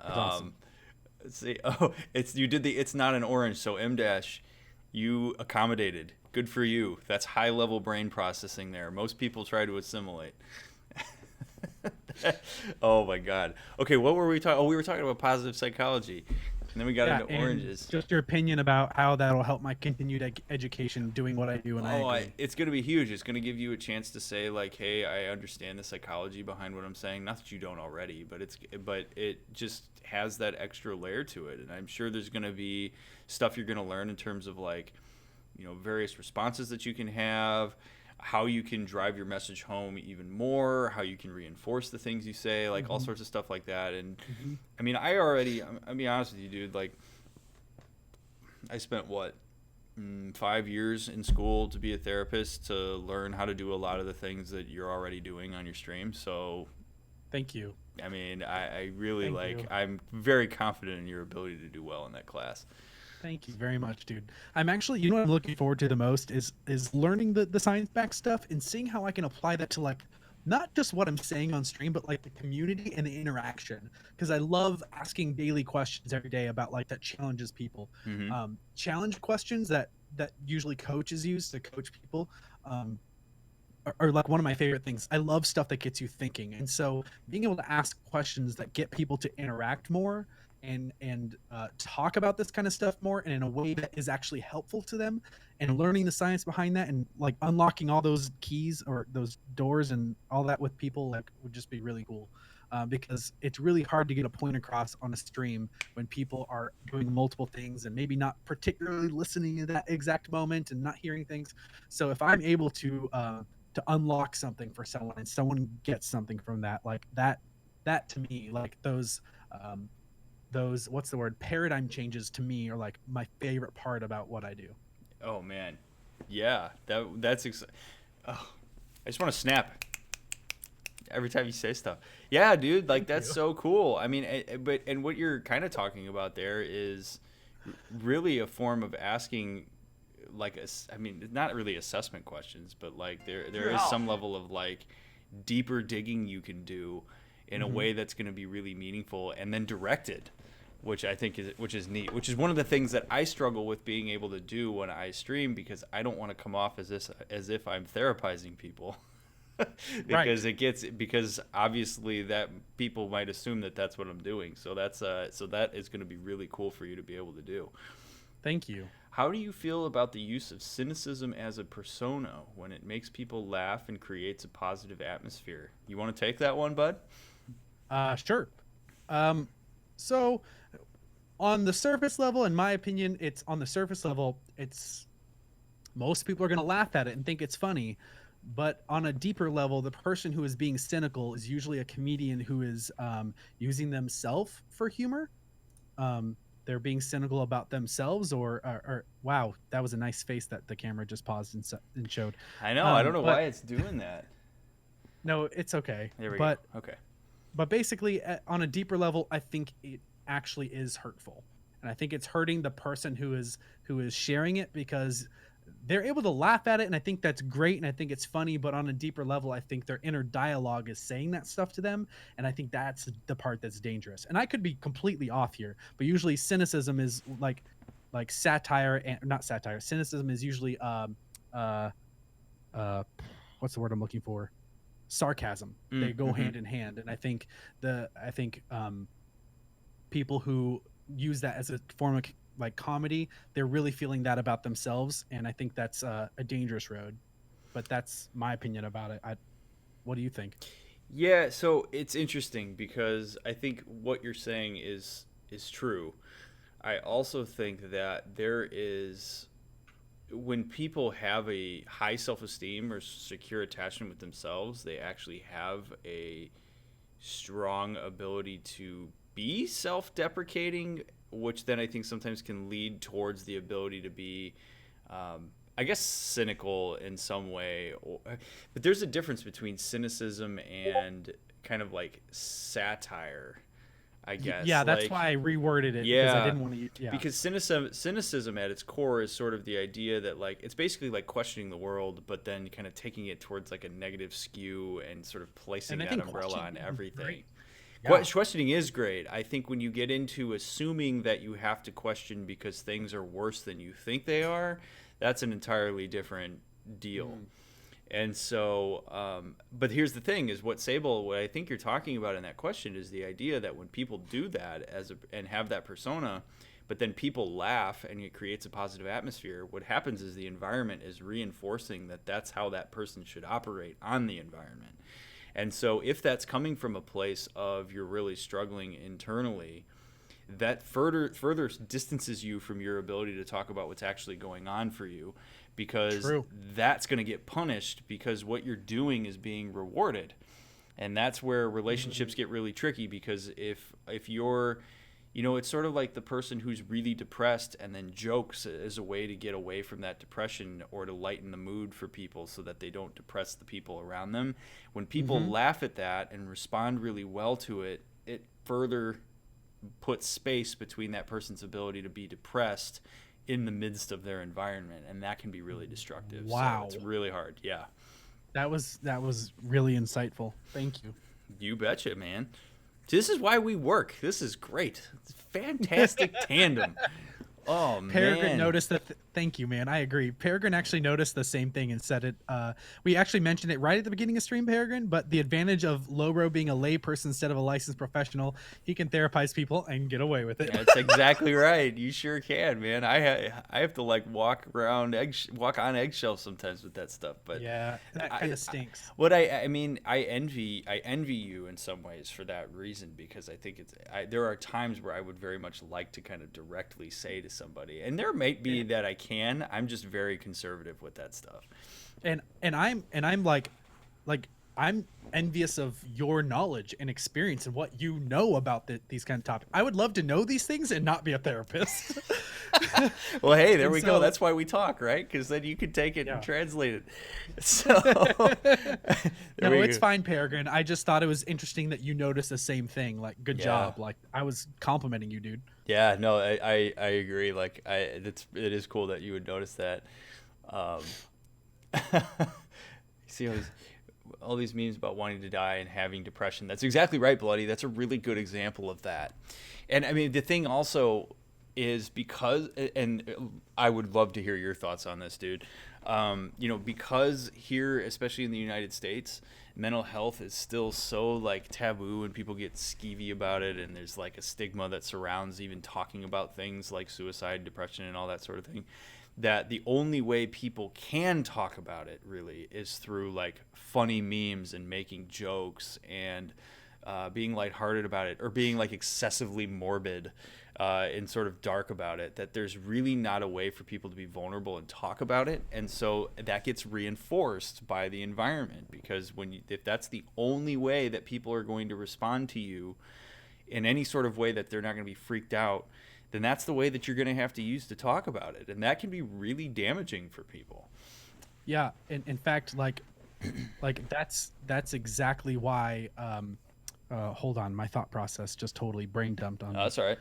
Awesome. Let's see. Oh, it's not an orange. So M Dash, you accommodated. Good for you. That's high level brain processing there. Most people try to assimilate. Oh my god. Okay, what were we talking? Oh, we were talking about positive psychology. And then we got into oranges. Just your opinion about how that'll help my continued education doing what I do. And it's going to be huge. It's going to give you a chance to say, like, hey, I understand the psychology behind what I'm saying. Not that you don't already, but it just has that extra layer to it. And I'm sure there's going to be stuff you're going to learn in terms of, like, various responses that you can have, how you can drive your message home even more, how you can reinforce the things you say, like all sorts of stuff like that. And I mean, I'll be honest with you, dude, like, I spent 5 years in school to be a therapist, to learn how to do a lot of the things that you're already doing on your stream. So thank you. I mean, I really I'm very confident in your ability to do well in that class. Thank you very much, dude. I'm actually, what I'm looking forward to the most is learning the science-backed stuff and seeing how I can apply that to, like, not just what I'm saying on stream, but like the community and the interaction. Because I love asking daily questions every day about, like, that challenges people. Challenge questions that usually coaches use to coach people are like one of my favorite things. I love stuff that gets you thinking, and so being able to ask questions that get people to interact more and talk about this kind of stuff more, and in a way that is actually helpful to them, and learning the science behind that, and, like, unlocking all those keys or those doors and all that with people, like, would just be really cool. Because it's really hard to get a point across on a stream when people are doing multiple things and maybe not particularly listening at that exact moment and not hearing things. So if I'm able to unlock something for someone and someone gets something from that, like that to me, like those what's the word, paradigm changes to me are, like, my favorite part about what I do. Oh man, yeah, that's oh, I just want to snap every time you say stuff. Yeah, dude, like, that's so cool. I mean, and what you're kind of talking about there is really a form of asking, like, I mean, not really assessment questions, but, like, there is some level of, like, deeper digging you can do in a way that's going to be really meaningful and then directed, which I think is neat, which is one of the things that I struggle with being able to do when I stream, because I don't want to come off as if I'm therapizing people. because obviously that people might assume that that's what I'm doing. So that is going to be really cool for you to be able to do. Thank you. How do you feel about the use of cynicism as a persona when it makes people laugh and creates a positive atmosphere? You want to take that one, bud? Sure. So on the surface level, in my opinion, it's on the surface level, it's most people are going to laugh at it and think it's funny. But on a deeper level, the person who is being cynical is usually a comedian who is using themselves for humor. They're being cynical about themselves, or wow, that was a nice face that the camera just paused and showed. I know. I don't know why it's doing that. No, it's okay. There we go. Okay. But basically, on a deeper level, I think it actually is hurtful, and I think it's hurting the person who is sharing it, because they're able to laugh at it, and I think that's great, and I think it's funny. But on a deeper level, I think their inner dialogue is saying that stuff to them, and I think that's the part that's dangerous. And I could be completely off here, but usually cynicism is like satire, and not satire. Cynicism is usually what's the word I'm looking for? Sarcasm. They go hand in hand, and I think people who use that as a form of like comedy, they're really feeling that about themselves, and I think that's a dangerous road. But that's my opinion about it. What do you think? Yeah, so it's interesting because I think what you're saying is true. I also think that there is, when people have a high self-esteem or secure attachment with themselves, they actually have a strong ability to be self-deprecating, which then I think sometimes can lead towards the ability to be, I guess, cynical in some way. But there's a difference between cynicism and kind of like satire, I guess. Yeah, that's why I reworded it. Yeah, because I didn't want to. Yeah, because cynicism at its core is sort of the idea that like it's basically like questioning the world, but then kind of taking it towards like a negative skew and sort of placing that umbrella on everything. Yeah. Questioning is great. I think when you get into assuming that you have to question because things are worse than you think they are, that's an entirely different deal. And so, but here's the thing: is what I think you're talking about in that question is the idea that when people do that and have that persona, but then people laugh and it creates a positive atmosphere. What happens is the environment is reinforcing that that's how that person should operate on the environment. And so if that's coming from a place of you're really struggling internally, that further distances you from your ability to talk about what's actually going on for you, because that's going to get punished because what you're doing is being rewarded. And that's where relationships get really tricky, because if you're, it's sort of like the person who's really depressed and then jokes as a way to get away from that depression or to lighten the mood for people so that they don't depress the people around them. When people laugh at that and respond really well to it, it further puts space between that person's ability to be depressed in the midst of their environment, and that can be really destructive. Wow. So it's really hard. Yeah. That was really insightful. Thank you. You betcha, man. This is why we work. This is great. It's a fantastic tandem. Oh, man. Peregrine noticed that. Thank you, man. I agree. Peregrine actually noticed the same thing and said it. We actually mentioned it right at the beginning of stream, Peregrine, but the advantage of Lobro being a lay person instead of a licensed professional, he can therapize people and get away with it. That's exactly right. You sure can, man. I have to like walk on eggshells sometimes with that stuff, but yeah, that kind of stinks. What I envy you in some ways for that reason, because I think there are times where I would very much like to kind of directly say to somebody, and there might be that I'm just very conservative with that stuff. And I'm like I'm envious of your knowledge and experience and what you know about these kind of topics. I would love to know these things and not be a therapist. Well, hey, there we go. That's why we talk, right? Because then you can take it and translate it. So no, it's fine, Peregrine. I just thought it was interesting that you noticed the same thing. Like, good job. Like, I was complimenting you, dude. Yeah, no, I agree. Like, it is cool that you would notice that. See all these memes about wanting to die and having depression. That's exactly right, Bloody. That's a really good example of that. And I mean, the thing also is because, and I would love to hear your thoughts on this, dude. Because here, especially in the United States, mental health is still so like taboo, and people get skeevy about it, and there's like a stigma that surrounds even talking about things like suicide, depression, and all that sort of thing, that the only way people can talk about it really is through like funny memes and making jokes and being lighthearted about it, or being like excessively morbid and sort of dark about it, that there's really not a way for people to be vulnerable and talk about it. And so that gets reinforced by the environment, because if that's the only way that people are going to respond to you in any sort of way that they're not going to be freaked out, then that's the way that you're going to have to use to talk about it. And that can be really damaging for people. Yeah. In fact, like that's exactly why, hold on, my thought process just totally brain dumped on me. That's all right.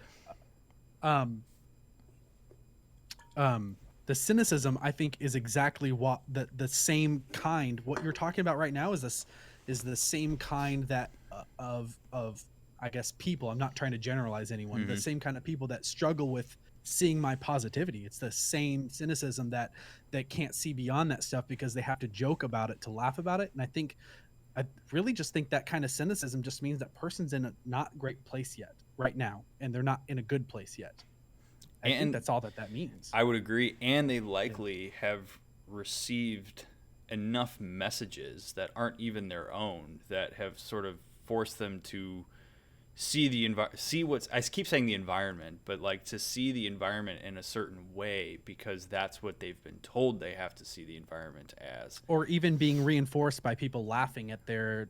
The cynicism, I think, is exactly what the same kind. What you're talking about right now is the same kind that of I guess people. I'm not trying to generalize anyone. Mm-hmm. The same kind of people that struggle with seeing my positivity. It's the same cynicism that can't see beyond that stuff because they have to joke about it to laugh about it. And I really just think that kind of cynicism just means that person's in a not great place yet right now, and they're not in a good place yet. I think that's all that means. I would agree. And they likely have received enough messages that aren't even their own, that have sort of forced them to see what's, I keep saying the environment, but like to see the environment in a certain way, because that's what they've been told they have to see the environment as. Or even being reinforced by people laughing at their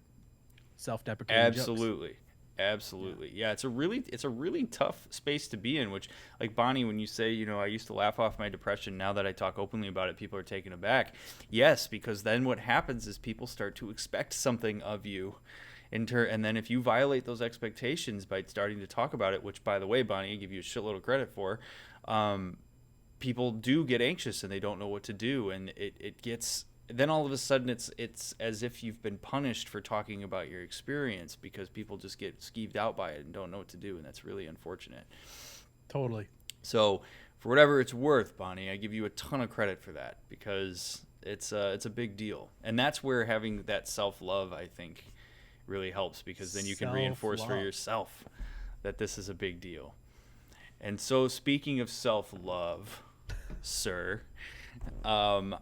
self-deprecating jokes. Absolutely. Yeah, it's a really tough space to be in, which, like Bonnie, when you say, I used to laugh off my depression, now that I talk openly about it, people are taken aback. Yes, because then what happens is people start to expect something of you. And then if you violate those expectations by starting to talk about it, which, by the way, Bonnie, I give you a shitload of credit for, people do get anxious and they don't know what to do. And it gets... Then all of a sudden it's as if you've been punished for talking about your experience, because people just get skeeved out by it and don't know what to do, and that's really unfortunate. Totally. So for whatever it's worth, Bonnie, I give you a ton of credit for that, because it's a big deal. And that's where having that self-love, I think, really helps, because then you can reinforce for yourself that this is a big deal. And so speaking of self-love, sir, oh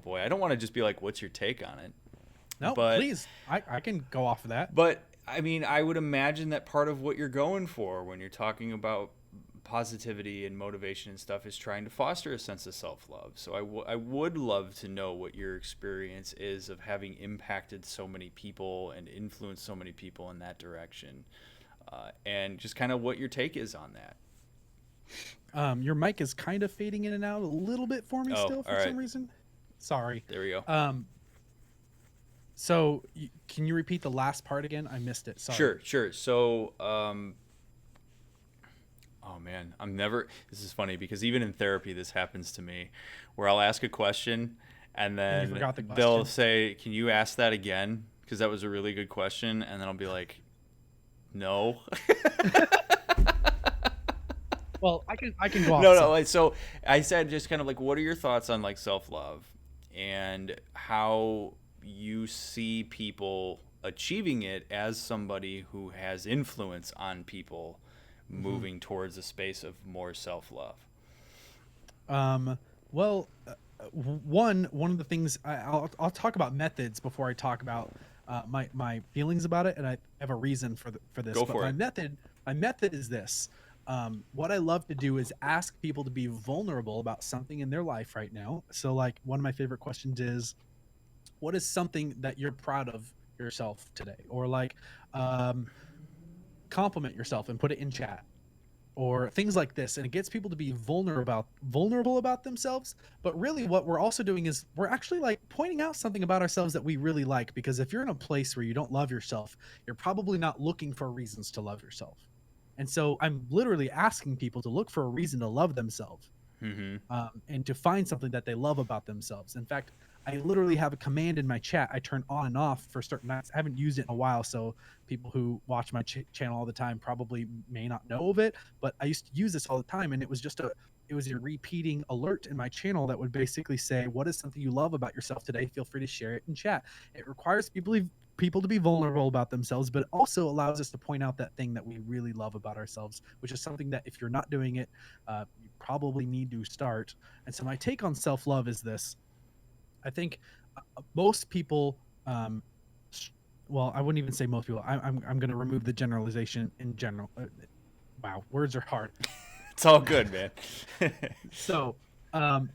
boy, I don't want to just be like, what's your take on it? No, but please, I can go off of that. But I mean, I would imagine that part of what you're going for when you're talking about positivity and motivation and stuff is trying to foster a sense of self-love. So I would love to know what your experience is of having impacted so many people and influenced so many people in that direction, and just kind of what your take is on that. Your mic is kind of fading in and out a little bit for me still for some reason. Sorry. There we go. So can you repeat the last part again? I missed it. Sorry. Sure. So, oh man, this is funny, because even in therapy, this happens to me, where I'll ask a question and then they'll say, can you ask that again? Because that was a really good question. And then I'll be like, no. Well, I can go off. No. So I said, just kind of like, what are your thoughts on like self-love and how you see people achieving it as somebody who has influence on people moving towards a space of more self-love? Well, one of the things I'll talk about methods before I talk about my feelings about it, and I have a reason for this. Go for it. My method is this. What I love to do is ask people to be vulnerable about something in their life right now. So like one of my favorite questions is, what is something that you're proud of yourself today? Or like, compliment yourself and put it in chat, or things like this. And it gets people to be vulnerable about themselves. But really what we're also doing is we're actually like pointing out something about ourselves that we really like, because if you're in a place where you don't love yourself, you're probably not looking for reasons to love yourself. And so I'm literally asking people to look for a reason to love themselves, and to find something that they love about themselves. In fact, I literally have a command in my chat I turn on and off for certain nights. I haven't used it in a while, so people who watch my channel all the time probably may not know of it, but I used to use this all the time, and it was just it was a repeating alert in my channel that would basically say, what is something you love about yourself today? Feel free to share it in chat. It requires people to be vulnerable about themselves, but it also allows us to point out that thing that we really love about ourselves, which is something that if you're not doing it, you probably need to start. And so my take on self-love is this. I think most people, well, I wouldn't even say most people. I'm going to remove the generalization in general. Wow, words are hard. It's all good, man. So,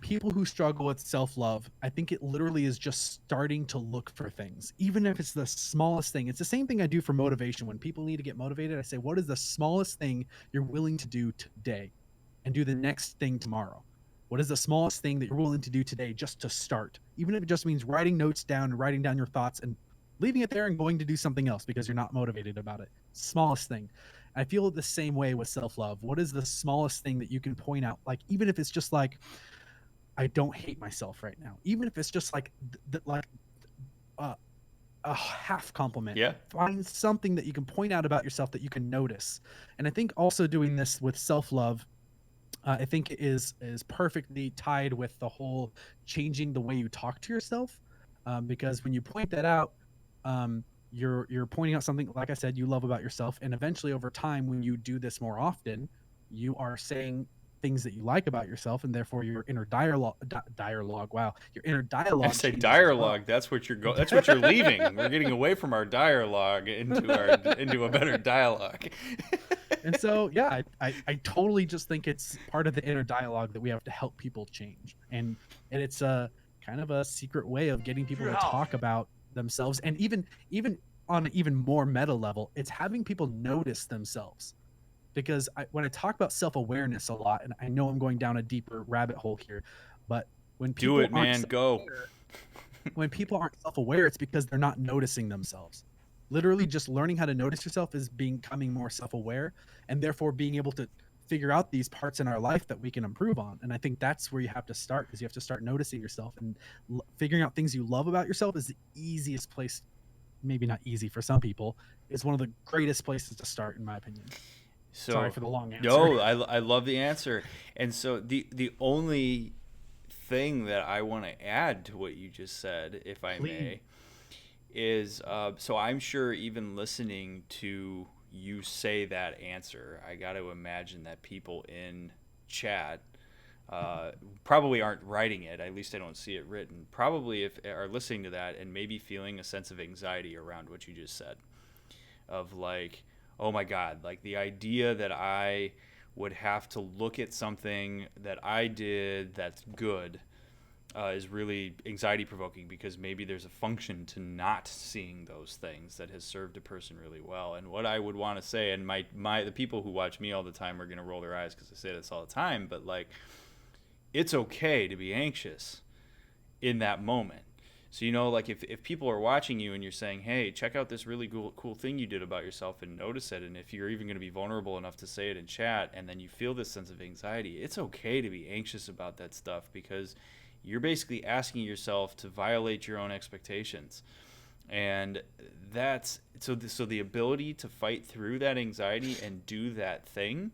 people who struggle with self-love, I think it literally is just starting to look for things, even if it's the smallest thing. It's the same thing I do for motivation. When people need to get motivated, I say, what is the smallest thing you're willing to do today, and do the next thing tomorrow? What is the smallest thing that you're willing to do today just to start? Even if it just means writing notes down and writing down your thoughts and leaving it there and going to do something else because you're not motivated about it. Smallest thing. I feel the same way with self-love. What is the smallest thing that you can point out? Like, even if it's just like, I don't hate myself right now. Even if it's just like, a half compliment. Yeah. Find something that you can point out about yourself that you can notice. And I think also doing this with self-love, I think is perfectly tied with the whole changing the way you talk to yourself, because when you point that out, you're pointing out something, like I said, you love about yourself, and eventually over time, when you do this more often, you are saying things that you like about yourself, and therefore your inner dialogue. Wow, your inner dialogue. I say dialogue. That's what you're That's what you're leaving. We're getting away from our dialogue into a better dialogue. And so, yeah, I totally just think it's part of the inner dialogue that we have to help people change, and it's a kind of a secret way of getting people to talk about themselves, and even on an even more meta level, it's having people notice themselves. Because when I talk about self-awareness a lot, and I know I'm going down a deeper rabbit hole here, but when people do it, man, go. When people aren't self-aware, it's because they're not noticing themselves. Literally, just learning how to notice yourself is becoming more self-aware, and therefore being able to figure out these parts in our life that we can improve on. And I think that's where you have to start, because you have to start noticing yourself, and figuring out things you love about yourself is the easiest place. Maybe not easy for some people. It's one of the greatest places to start, in my opinion. So, sorry for the long answer. No, I love the answer. And so the only thing that I want to add to what you just said, if I may, is so I'm sure even listening to you say that answer, I got to imagine that people in chat probably aren't writing it. At least I don't see it written. Probably if are listening to that and maybe feeling a sense of anxiety around what you just said, of like, oh my God, like the idea that I would have to look at something that I did that's good is really anxiety provoking, because maybe there's a function to not seeing those things that has served a person really well. And what I would want to say, and the people who watch me all the time are going to roll their eyes because I say this all the time, but like, it's okay to be anxious in that moment. So, like if people are watching you and you're saying, hey, check out this really cool thing you did about yourself and notice it, and if you're even going to be vulnerable enough to say it in chat, and then you feel this sense of anxiety, it's okay to be anxious about that stuff, because you're basically asking yourself to violate your own expectations. And that's so the ability to fight through that anxiety and do that thing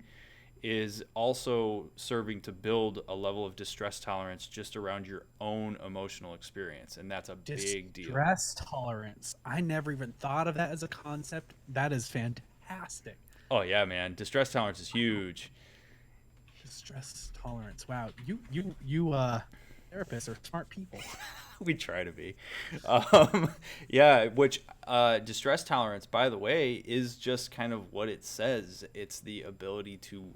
is also serving to build a level of distress tolerance just around your own emotional experience. And that's a big deal. Distress tolerance. I never even thought of that as a concept. That is fantastic. Oh yeah, man. Distress tolerance is huge. Distress tolerance. Wow. You therapists are smart people. We try to be. Yeah, which distress tolerance, by the way, is just kind of what it says. It's the ability to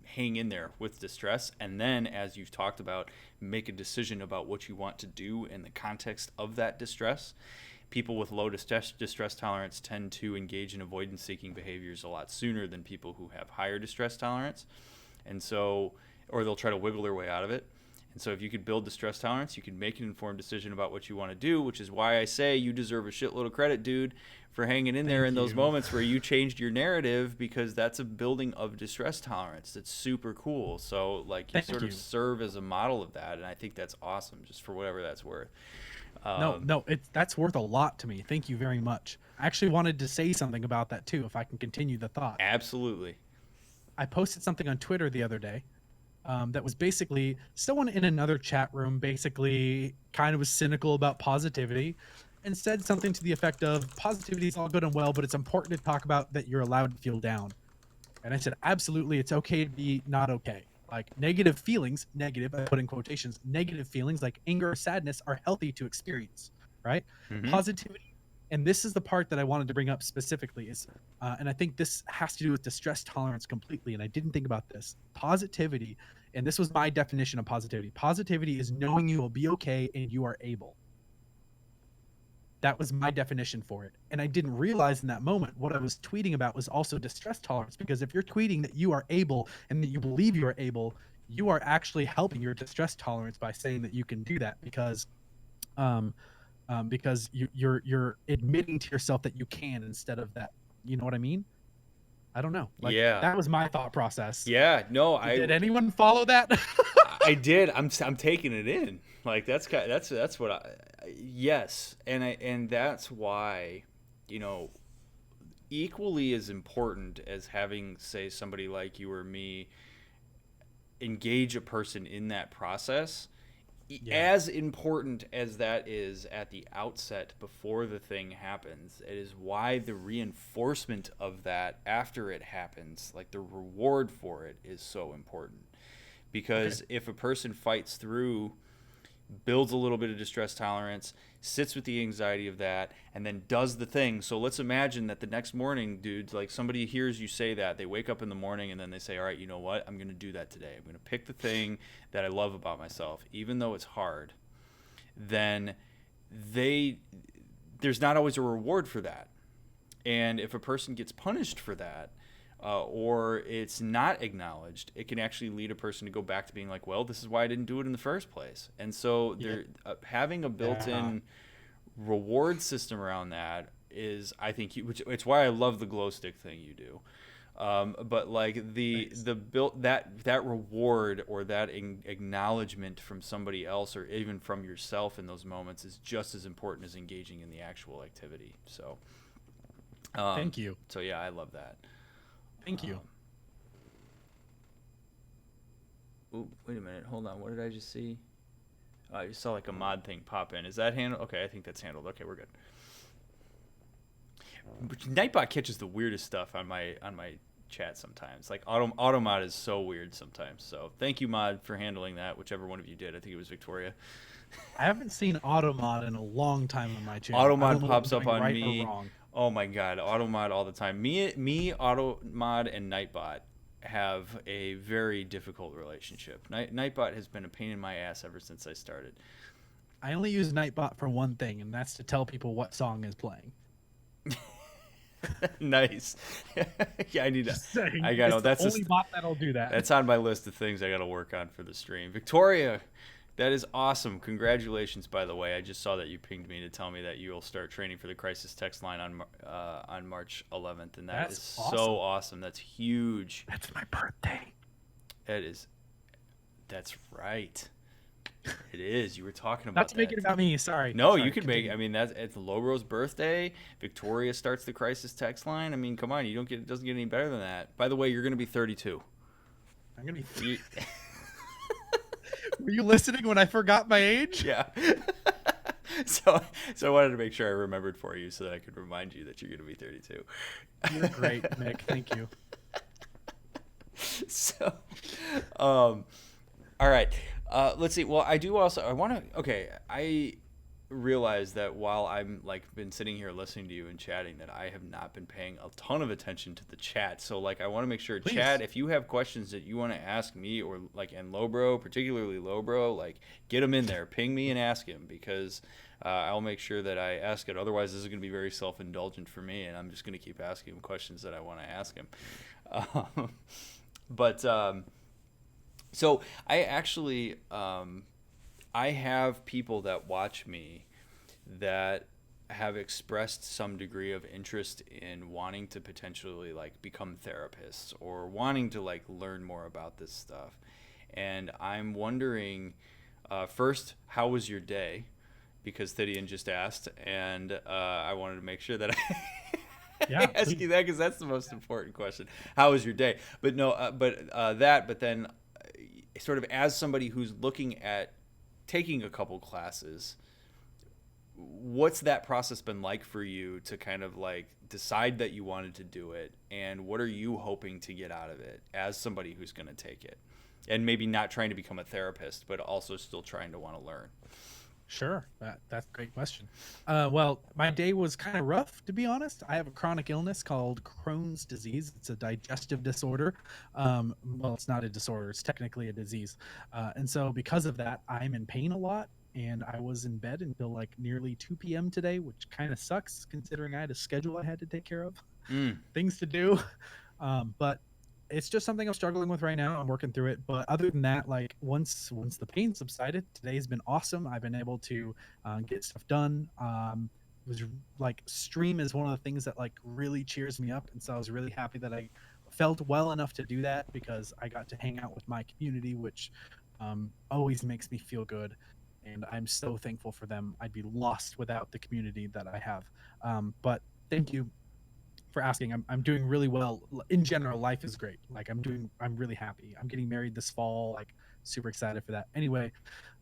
hang in there with distress, and then, as you've talked about, make a decision about what you want to do in the context of that distress. People with low distress tolerance tend to engage in avoidance-seeking behaviors a lot sooner than people who have higher distress tolerance, and so, or they'll try to wiggle their way out of it. And so if you could build distress tolerance, you can make an informed decision about what you want to do, which is why I say you deserve a shitload of credit, dude, for hanging in there in those moments where you changed your narrative, because that's a building of distress tolerance. That's super cool. So like you sort of serve as a model of that, and I think that's awesome, just for whatever that's worth. No, that's worth a lot to me. Thank you very much. I actually wanted to say something about that too, if I can continue the thought. Absolutely. I posted something on Twitter the other day, that was basically someone in another chat room basically kind of was cynical about positivity and said something to the effect of positivity is all good and well, but it's important to talk about that you're allowed to feel down. And I said, absolutely, it's okay to be not okay. Like negative feelings, negative, I put in quotations, negative feelings like anger or sadness are healthy to experience, right? Mm-hmm. Positivity, and this is the part that I wanted to bring up specifically is, and I think this has to do with distress tolerance completely. And I didn't think about this. Positivity, and this was my definition of positivity. Positivity is knowing you will be okay and you are able. That was my definition for it. And I didn't realize in that moment what I was tweeting about was also distress tolerance, because if you're tweeting that you are able and that you believe you are able, you are actually helping your distress tolerance by saying that you can do that um, because you're admitting to yourself that you can instead of that. You know what I mean? I don't know. Like Yeah. that was my thought process. Yeah. No, Did anyone follow that? I did. I'm taking it in. Like that's what yes. And that's why, you know, equally as important as having, say, somebody like you or me engage a person in that process, Yeah. as important as that is at the outset before the thing happens, it is why the reinforcement of that after it happens, like the reward for it, is so important. Because if a person fights through, builds a little bit of distress tolerance, sits with the anxiety of that, and then does the thing. So let's imagine that the next morning, dudes, like somebody hears you say that, they wake up in the morning and then they say, all right, you know what? I'm going to do that today. I'm going to pick the thing that I love about myself, even though it's hard. Then there's not always a reward for that. And if a person gets punished for that, or it's not acknowledged, it can actually lead a person to go back to being like, well, this is why I didn't do it in the first place. And so having a built-in reward system around that is, I think, which it's why I love the glow stick thing you do. But like the built that reward or that acknowledgement from somebody else or even from yourself in those moments is just as important as engaging in the actual activity. So Thank you. So yeah, I love that. Thank you. Ooh, wait a minute. Hold on. What did I just see? I just saw like a mod thing pop in. Is that handled? Okay, I think that's handled. Okay, we're good. Nightbot catches the weirdest stuff on my chat sometimes. Like automod is so weird sometimes. So thank you, mod, for handling that. Whichever one of you did. I think it was Victoria. I haven't seen automod in a long time on my channel. Automod pops up on right me. or wrong. Oh my god, automod all the time. Me, automod, and Nightbot have a very difficult relationship. Nightbot has been a pain in my ass ever since I started. I only use Nightbot for one thing, and that's to tell people what song is playing. Nice. Yeah, I need to. I got that's the only bot that'll do that. That's on my list of things I got to work on for the stream. Victoria, that is awesome. Congratulations, by the way. I just saw that you pinged me to tell me that you'll start training for the crisis text line on March 11th, and that's so awesome. That's huge. That's my birthday. That's right. It is. You were talking about Not to make it about me. Sorry. No, sorry, you can make. I mean, it's Lobro's birthday. Victoria starts the crisis text line. I mean, come on. It doesn't get any better than that. By the way, you're going to be 32. I'm going to be. Were you listening when I forgot my age? Yeah. So I wanted to make sure I remembered for you so that I could remind you that you're going to be 32. You're great, Nick. Thank you. So, all right. Let's see. Well, I realize that while I'm been sitting here listening to you and chatting, that I have not been paying a ton of attention to the chat. So I want to make sure, Please. chat, if you have questions that you want to ask me or and Lobro, particularly Lobro, get them in there, ping me and ask him, because I'll make sure that I ask it. Otherwise, this is going to be very self-indulgent for me, and I'm just going to keep asking him questions that I want to ask him. So I actually, I have people that watch me that have expressed some degree of interest in wanting to potentially become therapists or wanting to learn more about this stuff. And I'm wondering, first, how was your day? Because Thidian just asked, and I wanted to make sure that I ask you that, because that's the most important question. How was your day? But no, but then sort of as somebody who's looking at taking a couple classes, what's that process been like for you to kind of like decide that you wanted to do it, and what are you hoping to get out of it as somebody who's going to take it, and maybe not trying to become a therapist but also still trying to want to learn? Sure, that's a great question. Well, my day was kind of rough, to be honest. I have a chronic illness called Crohn's disease. It's a digestive disorder. Well, it's not a disorder; it's technically a disease. And so, because of that, I'm in pain a lot. And I was in bed until like nearly 2 p.m. today, which kind of sucks considering I had a schedule I had to take care of, Mm. things to do. But it's just something I'm struggling with right now. I'm working through it. But other than that, like once the pain subsided, today's been awesome. I've been able to get stuff done. It was like stream is one of the things that like really cheers me up, and so I was really happy that I felt well enough to do that because I got to hang out with my community, which always makes me feel good. And I'm so thankful for them. I'd be lost without the community that I have. But thank you for asking. I'm doing really well. In general, life is great. Like I'm really happy. I'm getting married this fall. Like super excited for that. Anyway,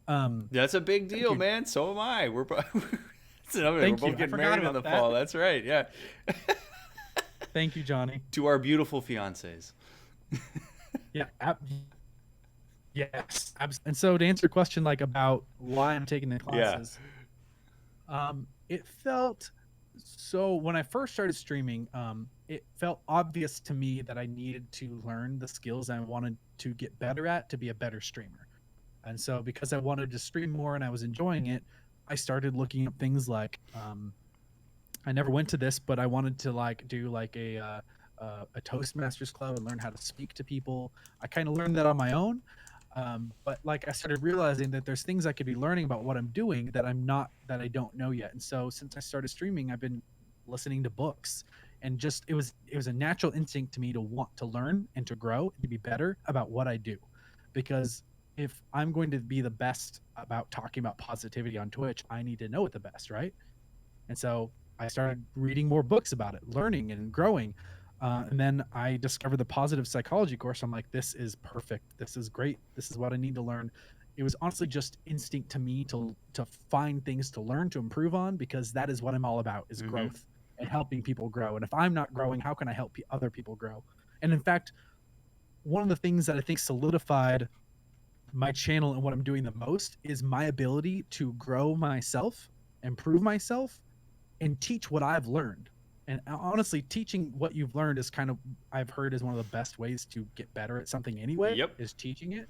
That's a big thank deal, you. man. So am I. We're that's another thing. We're Thank you. both I getting forgot married in the about that. fall. That's right. Yeah. Thank you, Johnny. To our beautiful fiancés. Yeah. Yes. And so to answer your question, like about why I'm taking the Yeah. classes, it felt so when I first started streaming, it felt obvious to me that I needed to learn the skills I wanted to get better at to be a better streamer. And so because I wanted to stream more and I was enjoying it, I started looking at things like I never went to this, but I wanted to like do like a Toastmasters club and learn how to speak to people. I kind of learned that on my own, but like I started realizing that there's things I could be learning about what I'm doing that I don't know yet. And so since I started streaming, I've been listening to books, and just it was a natural instinct to me to want to learn and to grow and to be better about what I do, because if I'm going to be the best about talking about positivity on Twitch, I need to know it the best, right? And so I started reading more books about it, learning and growing. And then I discovered the positive psychology course. I'm like, this is perfect. This is great. This is what I need to learn. It was honestly just instinct to me to find things to learn, to improve on, because that is what I'm all about, is Mm-hmm. growth and helping people grow. And if I'm not growing, how can I help other people grow? And in fact, one of the things that I think solidified my channel and what I'm doing the most is my ability to grow myself, improve myself, and teach what I've learned. And honestly, teaching what you've learned is kind of, I've heard, is one of the best ways to get better at something anyway. Yep. Is teaching it.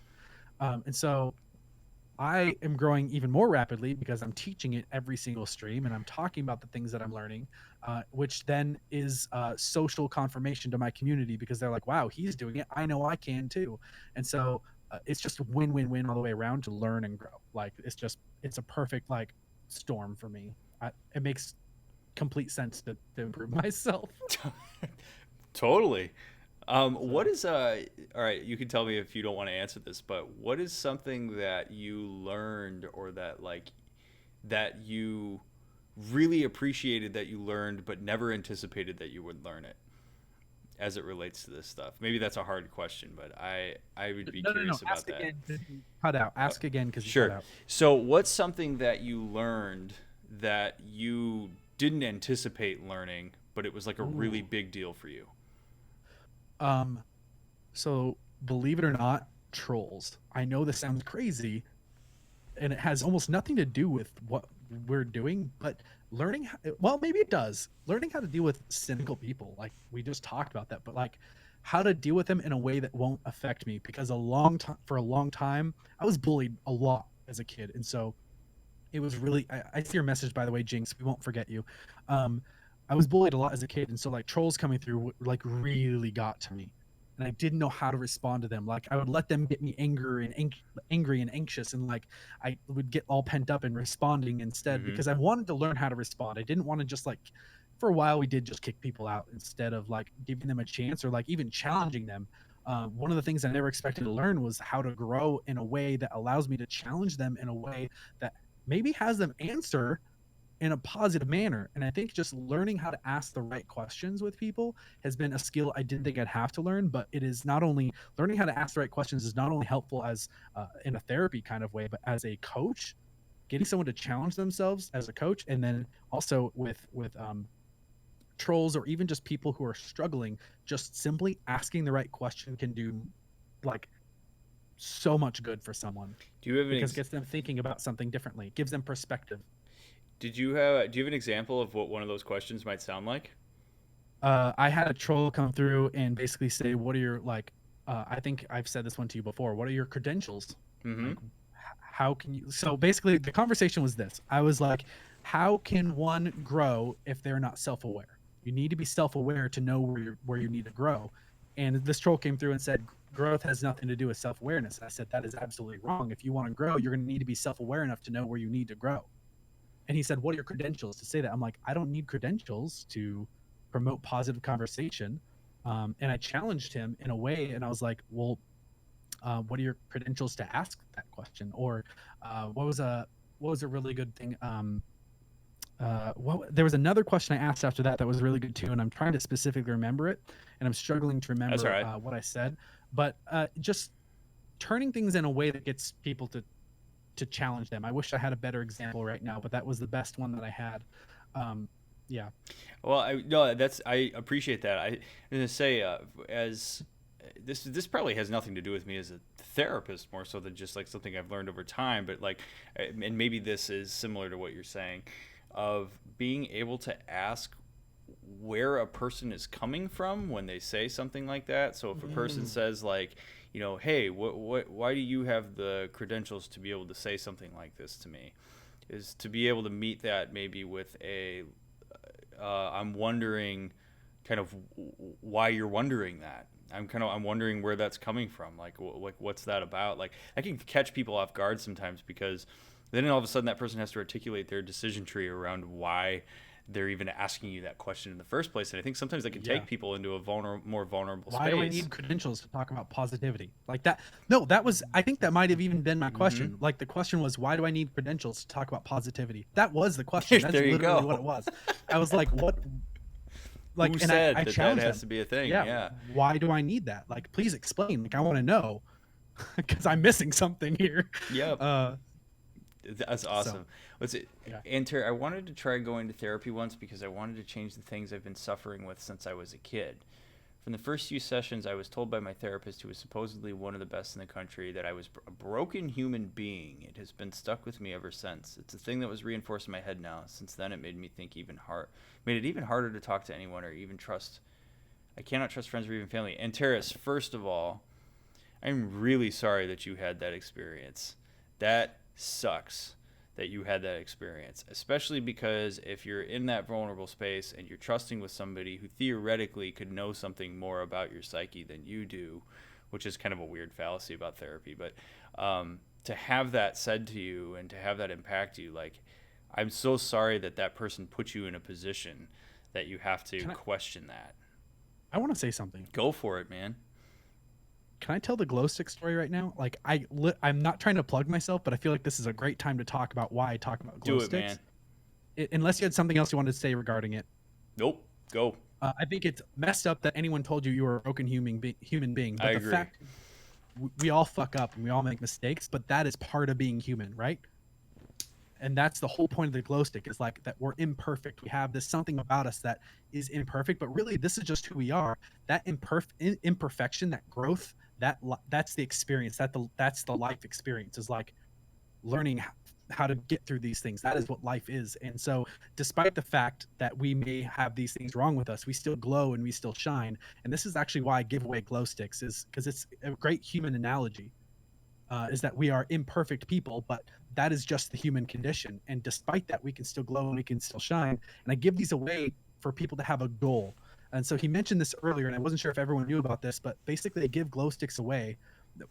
And so I am growing even more rapidly because I'm teaching it every single stream, and I'm talking about the things that I'm learning, which then is social confirmation to my community, because they're like, wow, he's doing it, I know I can too. And so it's just a win-win-win all the way around to learn and grow. Like it's a perfect like storm for me. It makes complete sense to improve myself. Totally. What is all right, you can tell me if you don't want to answer this, but what is something that you learned, or that like that you really appreciated that you learned but never anticipated that you would learn it, as it relates to this stuff? Maybe that's a hard question, but I would be curious about Ask that. again. 'Cause you cut out. Ask again because you cut Sure. out. So, what's something that you learned that you didn't anticipate learning, but it was like a really Ooh. big deal for you? So believe it or not, trolls. I know this sounds crazy, and it has almost nothing to do with what we're doing, but well, maybe it does. Learning how to deal with cynical people, like we just talked about that, but like how to deal with them in a way that won't affect me, because for a long time, I was bullied a lot as a kid, and so it was really. I see your message, by the way, Jinx. We won't forget you. Um, I was bullied a lot as a kid, and so like trolls coming through like really got to me, and I didn't know how to respond to them. Like I would let them get me angry and anxious, and like I would get all pent up and responding instead, Mm-hmm. because I wanted to learn how to respond. I didn't want to just like. For a while, we did just kick people out instead of like giving them a chance or like even challenging them. One of the things I never expected to learn was how to grow in a way that allows me to challenge them in a way that maybe has them answer in a positive manner. And I think just learning how to ask the right questions with people has been a skill I didn't think I'd have to learn. But it is not only learning how to ask the right questions is not only helpful as in a therapy kind of way, but as a coach, getting someone to challenge themselves as a coach, and then also with trolls or even just people who are struggling, just simply asking the right question can do like so much good for someone. Do you have because it gets them thinking about something differently, it gives them perspective. do you have an example of what one of those questions might sound like? I had a troll come through and basically say, what are your like I think I've said this one to you before, what are your credentials? Mm-hmm. Like how can you, so basically the conversation was this. I was like, how can one grow if they're not self-aware? You need to be self-aware to know where you need to grow. And this troll came through and said growth has nothing to do with self-awareness. And I said that is absolutely wrong. If you want to grow, you're going to need to be self-aware enough to know where you need to grow. And he said, what are your credentials to say that? I'm like, I don't need credentials to promote positive conversation. And I challenged him in a way, and I was like, well, what are your credentials to ask that question? Or what was a really good thing? There was another question I asked after that was really good too, and I'm trying to specifically remember it, and I'm struggling to remember That's all right. what I said. But just turning things in a way that gets people to challenge them. I wish I had a better example right now, but that was the best one that I had. Yeah. Well, I appreciate that. I was gonna say as this probably has nothing to do with me as a therapist more so than just like something I've learned over time, but like, and maybe this is similar to what you're saying, of being able to ask where a person is coming from when they say something like that. So if a person says like, hey, why do you have the credentials to be able to say something like this to me? Is to be able to meet that maybe with a, I'm wondering kind of why you're wondering that. I'm wondering where that's coming from. Like what's that about? Like I can catch people off guard sometimes because then all of a sudden that person has to articulate their decision tree around why they're even asking you that question in the first place. And I think sometimes that can take people into a more vulnerable space. Why do I need credentials to talk about positivity? Like that? No, that was, I think that might have even been my question. Like the question was, why do I need credentials to talk about positivity? That was the question. That's There you literally go. what it was. I was like, what? Like, Who and said I that challenged has them. to be a thing? Yeah. Why do I need that? Like, please explain. Like, I want to know because I'm missing something here. Yep. That's awesome. So, What's it? yeah. Enter. I wanted to try going to therapy once because I wanted to change the things I've been suffering with since I was a kid. From the first few sessions, I was told by my therapist, who was supposedly one of the best in the country, that I was a broken human being. It has been stuck with me ever since. It's a thing that was reinforced in my head now. Since then, it made me think made it even harder to talk to anyone or even trust. I cannot trust friends or even family. And Terrace, first of all, I'm really sorry that you had that experience. That sucks that you had that experience, especially because if you're in that vulnerable space and you're trusting with somebody who theoretically could know something more about your psyche than you do, which is kind of a weird fallacy about therapy, but to have that said to you and to have that impact you, like, I'm so sorry that person put you in a position that you have to question that. I want to say something. Go for it, man. Can I tell the glow stick story right now? Like I'm not trying to plug myself, but I feel like this is a great time to talk about why I talk about glow sticks. Man. Unless you had something else you wanted to say regarding it. Nope. Go. I think it's messed up that anyone told you were a broken human being. But I agree. Fact, we all fuck up and we all make mistakes, but that is part of being human, right? And that's the whole point of the glow stick, is like that we're imperfect. We have this something about us that is imperfect, but really this is just who we are. That imperfection, that growth, that's the experience. That's the life experience, is like learning how to get through these things. That is what life is. And so despite the fact that we may have these things wrong with us, we still glow and we still shine. And this is actually why I give away glow sticks, is because it's a great human analogy. Is that we are imperfect people, but that is just the human condition. And despite that, we can still glow and we can still shine. And I give these away for people to have a goal. And so he mentioned this earlier, and I wasn't sure if everyone knew about this, but basically I give glow sticks away,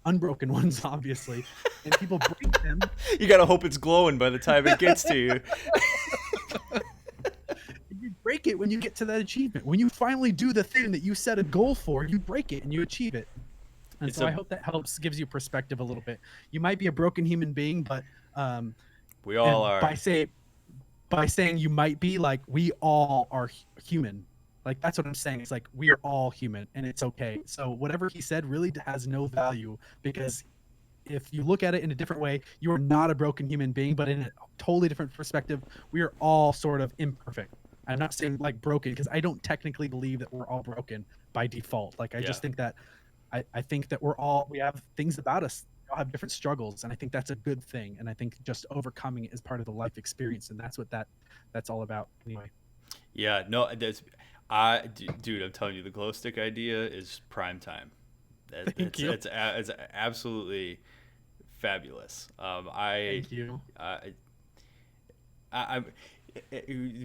unbroken ones, obviously, and people break them. You gotta hope it's glowing by the time it gets to you. You break it when you get to that achievement. When you finally do the thing that you set a goal for, you break it and you achieve it. And so I hope that gives you perspective a little bit. You might be a broken human being, but we all are. by saying you might be, like, we all are human. Like, that's what I'm saying. It's like we are all human and it's okay. So whatever he said really has no value, because if you look at it in a different way, you are not a broken human being, but in a totally different perspective, we are all sort of imperfect. I'm not saying like broken, because I don't technically believe that we're all broken by default. Like, I Yeah. just think that I think that we have things about us. We all have different struggles, and I think that's a good thing. And I think just overcoming it is part of the life experience, and that's what that's all about. Anyway, Yeah, no, dude, I'm telling you, the glow stick idea is prime time. thank you, It's absolutely fabulous. thank you. I, I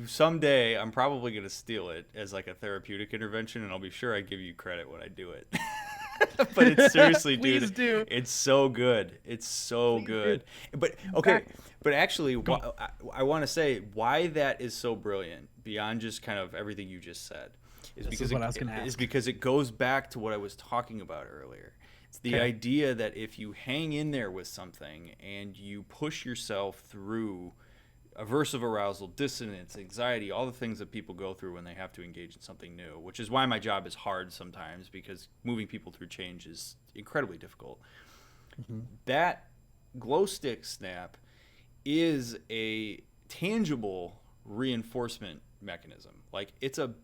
someday I'm probably gonna steal it as like a therapeutic intervention, and I'll be sure I give you credit when I do it. But it's seriously, Please dude, do. it's so good. It's so Please good. do. But In okay, fact, but actually, go on. I want to say why that is so brilliant beyond just kind of everything you just said This is what I was going to ask. because it goes back to what I was talking about earlier. It's the Okay. idea that if you hang in there with something and you push yourself through a verse of arousal, dissonance, anxiety, all the things that people go through when they have to engage in something new, which is why my job is hard sometimes, because moving people through change is incredibly difficult. Mm-hmm. That glow stick snap is a tangible reinforcement mechanism. Like it's a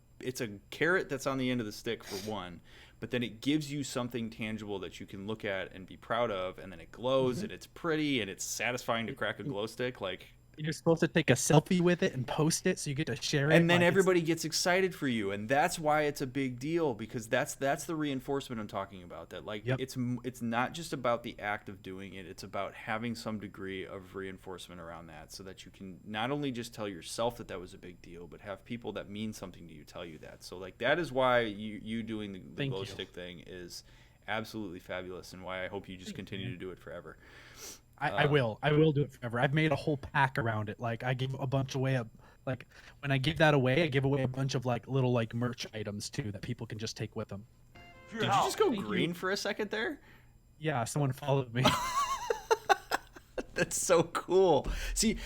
carrot that's on the end of the stick for one, but then it gives you something tangible that you can look at and be proud of, and then it glows Mm-hmm. and it's pretty and it's satisfying to crack a glow stick. Like, You're supposed to take a selfie with it and post it so you get to share it. and then Like, it's everybody gets excited for you, and that's why it's a big deal, because that's the reinforcement I'm talking about. That like yep. it's not just about the act of doing it, it's about having some degree of reinforcement around that, so that you can not only just tell yourself that that was a big deal, but have people that mean something to you tell you that. So like that is why you doing the Thank glow you. stick thing is absolutely fabulous, and why I hope you just continue to do it forever. I will. I will do it forever. I've made a whole pack around it. Like, I give a bunch away. Like, when I give that away, I give away a bunch of like little like merch items too that people can just take with them. Did you just go Thank green you. for a second there? Yeah, someone followed me. That's so cool. See,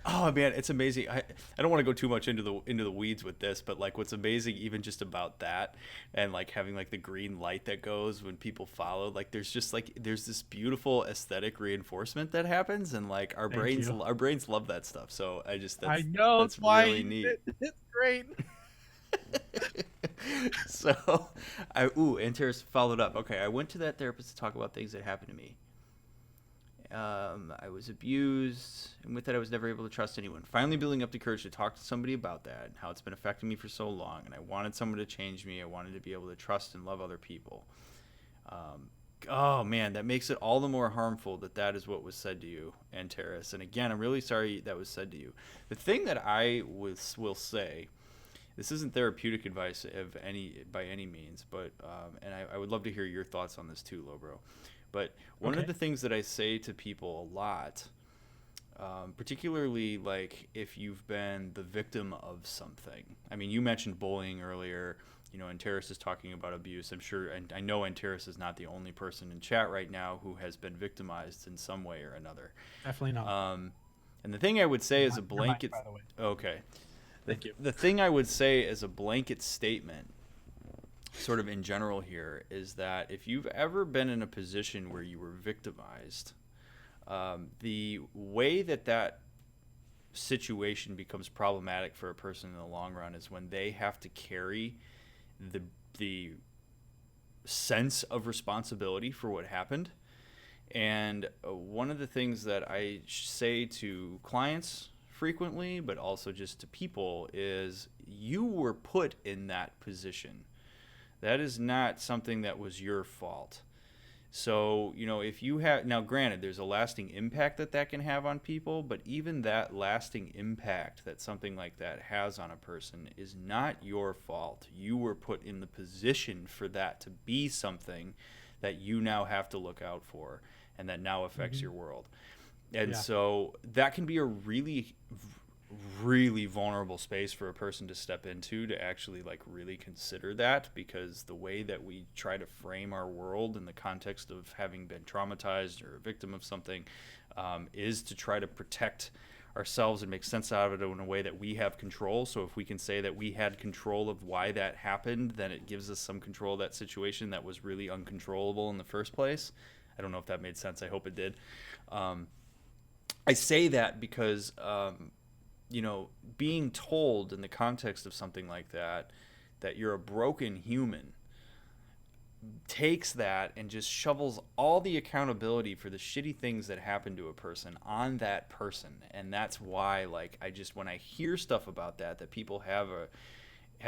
oh man, it's amazing. I don't want to go too much into the weeds with this, but like what's amazing even just about that, and like having like the green light that goes when people follow, like there's just like there's this beautiful aesthetic reinforcement that happens, and like Thank you. our brains love that stuff. So I just I know that's that's why really neat. it's great. So Interis followed up. Okay, I went to that therapist to talk about things that happened to me. I was abused, and with that, I was never able to trust anyone. Finally, building up the courage to talk to somebody about that and how it's been affecting me for so long. And I wanted someone to change me. I wanted to be able to trust and love other people. Oh man, that makes it all the more harmful that that is what was said to you, Antares. And again, I'm really sorry that was said to you. The thing that I will say, this isn't therapeutic advice of any by any means, but and I would love to hear your thoughts on this too, Lobro. But one of the things that I say to people a lot, particularly like if you've been the victim of something. I mean, you mentioned bullying earlier. You know, Antares is talking about abuse. I'm sure, and I know Antares is not the only person in chat right now who has been victimized in some way or another. Definitely not. And the thing I would say as a You're mine, blanket, by the way. okay, Thank you. the thing I would say as a blanket statement, sort of in general here, is that if you've ever been in a position where you were victimized, the way that that situation becomes problematic for a person in the long run is when they have to carry the sense of responsibility for what happened. And one of the things that I say to clients frequently, but also just to people, is you were put in that position. That is not something that was your fault. So, you know, if you have, now granted, there's a lasting impact that that can have on people, but even that lasting impact that something like that has on a person is not your fault. You were put in the position for that to be something that you now have to look out for and that now affects your world. And so that can be a really vulnerable space for a person to step into, to actually like really consider that, because the way that we try to frame our world in the context of having been traumatized or a victim of something is to try to protect ourselves and make sense out of it in a way that we have control. So if we can say that we had control of why that happened, then it gives us some control of that situation that was really uncontrollable in the first place. I don't know if that made sense. I hope it did. I say that because, being told in the context of something like that you're a broken human, takes that and just shovels all the accountability for the shitty things that happen to a person on that person. And that's why, like, when I hear stuff about that people have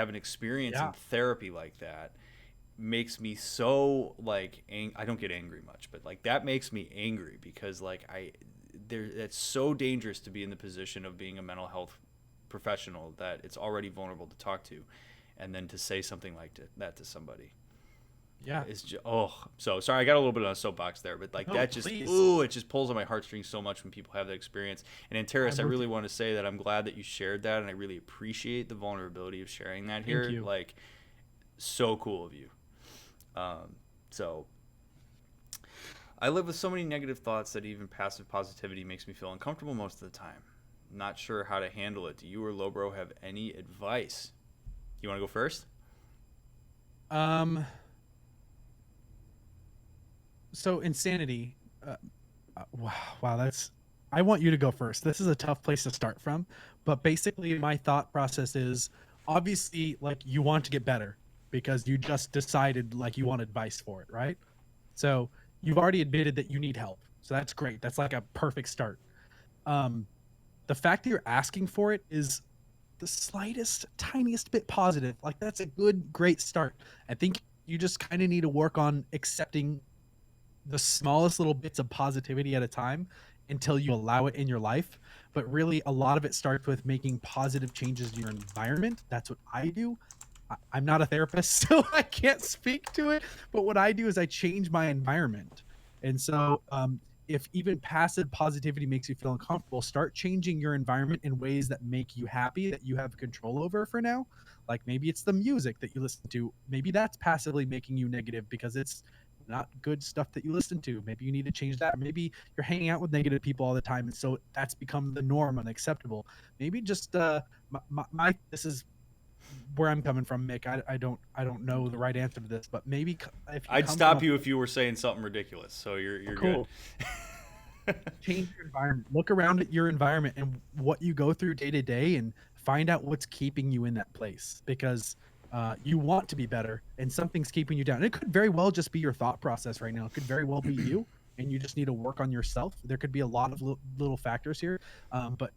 an experience in therapy like that, makes me so, like, I don't get angry much, but like that makes me angry because, like, it's so dangerous to be in the position of being a mental health professional that it's already vulnerable to talk to, and then to say something like that to somebody. Yeah. It's just, so sorry, I got a little bit on a soapbox there, but like it just pulls on my heartstrings so much when people have that experience. And Antares, I really want to say that I'm glad that you shared that, and I really appreciate the vulnerability of sharing that here. Thank you. Like, so cool of you. So I live with so many negative thoughts that even passive positivity makes me feel uncomfortable most of the time. Not sure how to handle it. Do you or Lobro have any advice? You want to go first? So insanity. Wow, I want you to go first. This is a tough place to start from, but basically my thought process is, obviously, like, you want to get better because you just decided, like, you want advice for it, right? So you've already admitted that you need help. So that's great. That's like a perfect start. The fact that you're asking for it is the slightest, tiniest bit positive. Like, that's a great start. I think you just kind of need to work on accepting the smallest little bits of positivity at a time until you allow it in your life. But really, a lot of it starts with making positive changes to your environment. That's what I do. I'm not a therapist, so I can't speak to it. But what I do is I change my environment. And so, if even passive positivity makes you feel uncomfortable, start changing your environment in ways that make you happy, that you have control over for now. Like, maybe it's the music that you listen to. Maybe that's passively making you negative because it's not good stuff that you listen to. Maybe you need to change that. Maybe you're hanging out with negative people all the time, and so that's become the norm, unacceptable. Maybe just this is where I'm coming from, Mick. I don't know the right answer to this, but maybe if you I'd stop you if you were saying something ridiculous. So you're cool. Good. Change your environment. Look around at your environment and what you go through day to day, and find out what's keeping you in that place, because you want to be better and something's keeping you down. It could very well just be your thought process right now. It could very well be you, and you just need to work on yourself. There could be a lot of little factors here, but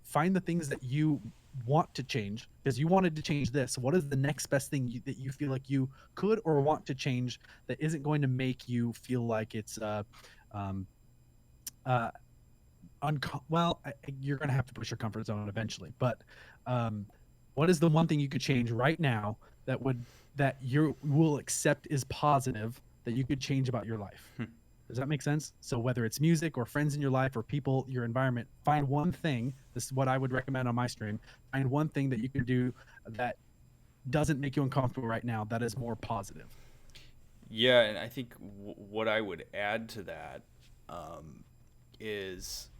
find the things that you want to change, because you wanted to change this. What is the next best thing that you feel like you could or want to change that isn't going to make you feel like it's you're going to have to push your comfort zone eventually, but what is the one thing you could change right now that you will accept is positive, that you could change about your life? Does that make sense? So whether it's music or friends in your life or people, your environment, find one thing. This is what I would recommend on my stream. Find one thing that you can do that doesn't make you uncomfortable right now, that is more positive. Yeah, and I think what I would add to that is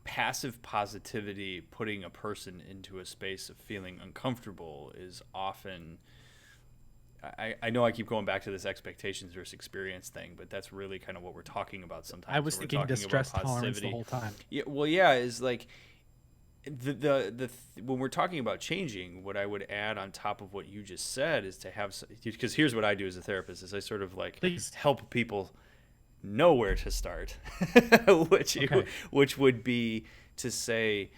passive positivity. Putting a person into a space of feeling uncomfortable is often, I know I keep going back to this expectations versus experience thing, but that's really kind of what we're talking about sometimes. I was thinking distress tolerance the whole time. Yeah, well, yeah, is like the when we're talking about changing, what I would add on top of what you just said is to have, because here's what I do as a therapist, is I sort of like help people know where to start, which would be to say,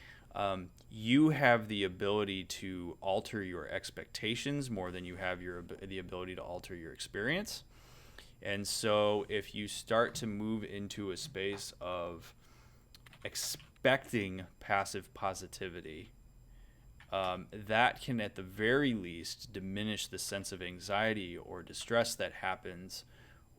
you have the ability to alter your expectations more than you have the ability to alter your experience. And so if you start to move into a space of expecting passive positivity, that can at the very least diminish the sense of anxiety or distress that happens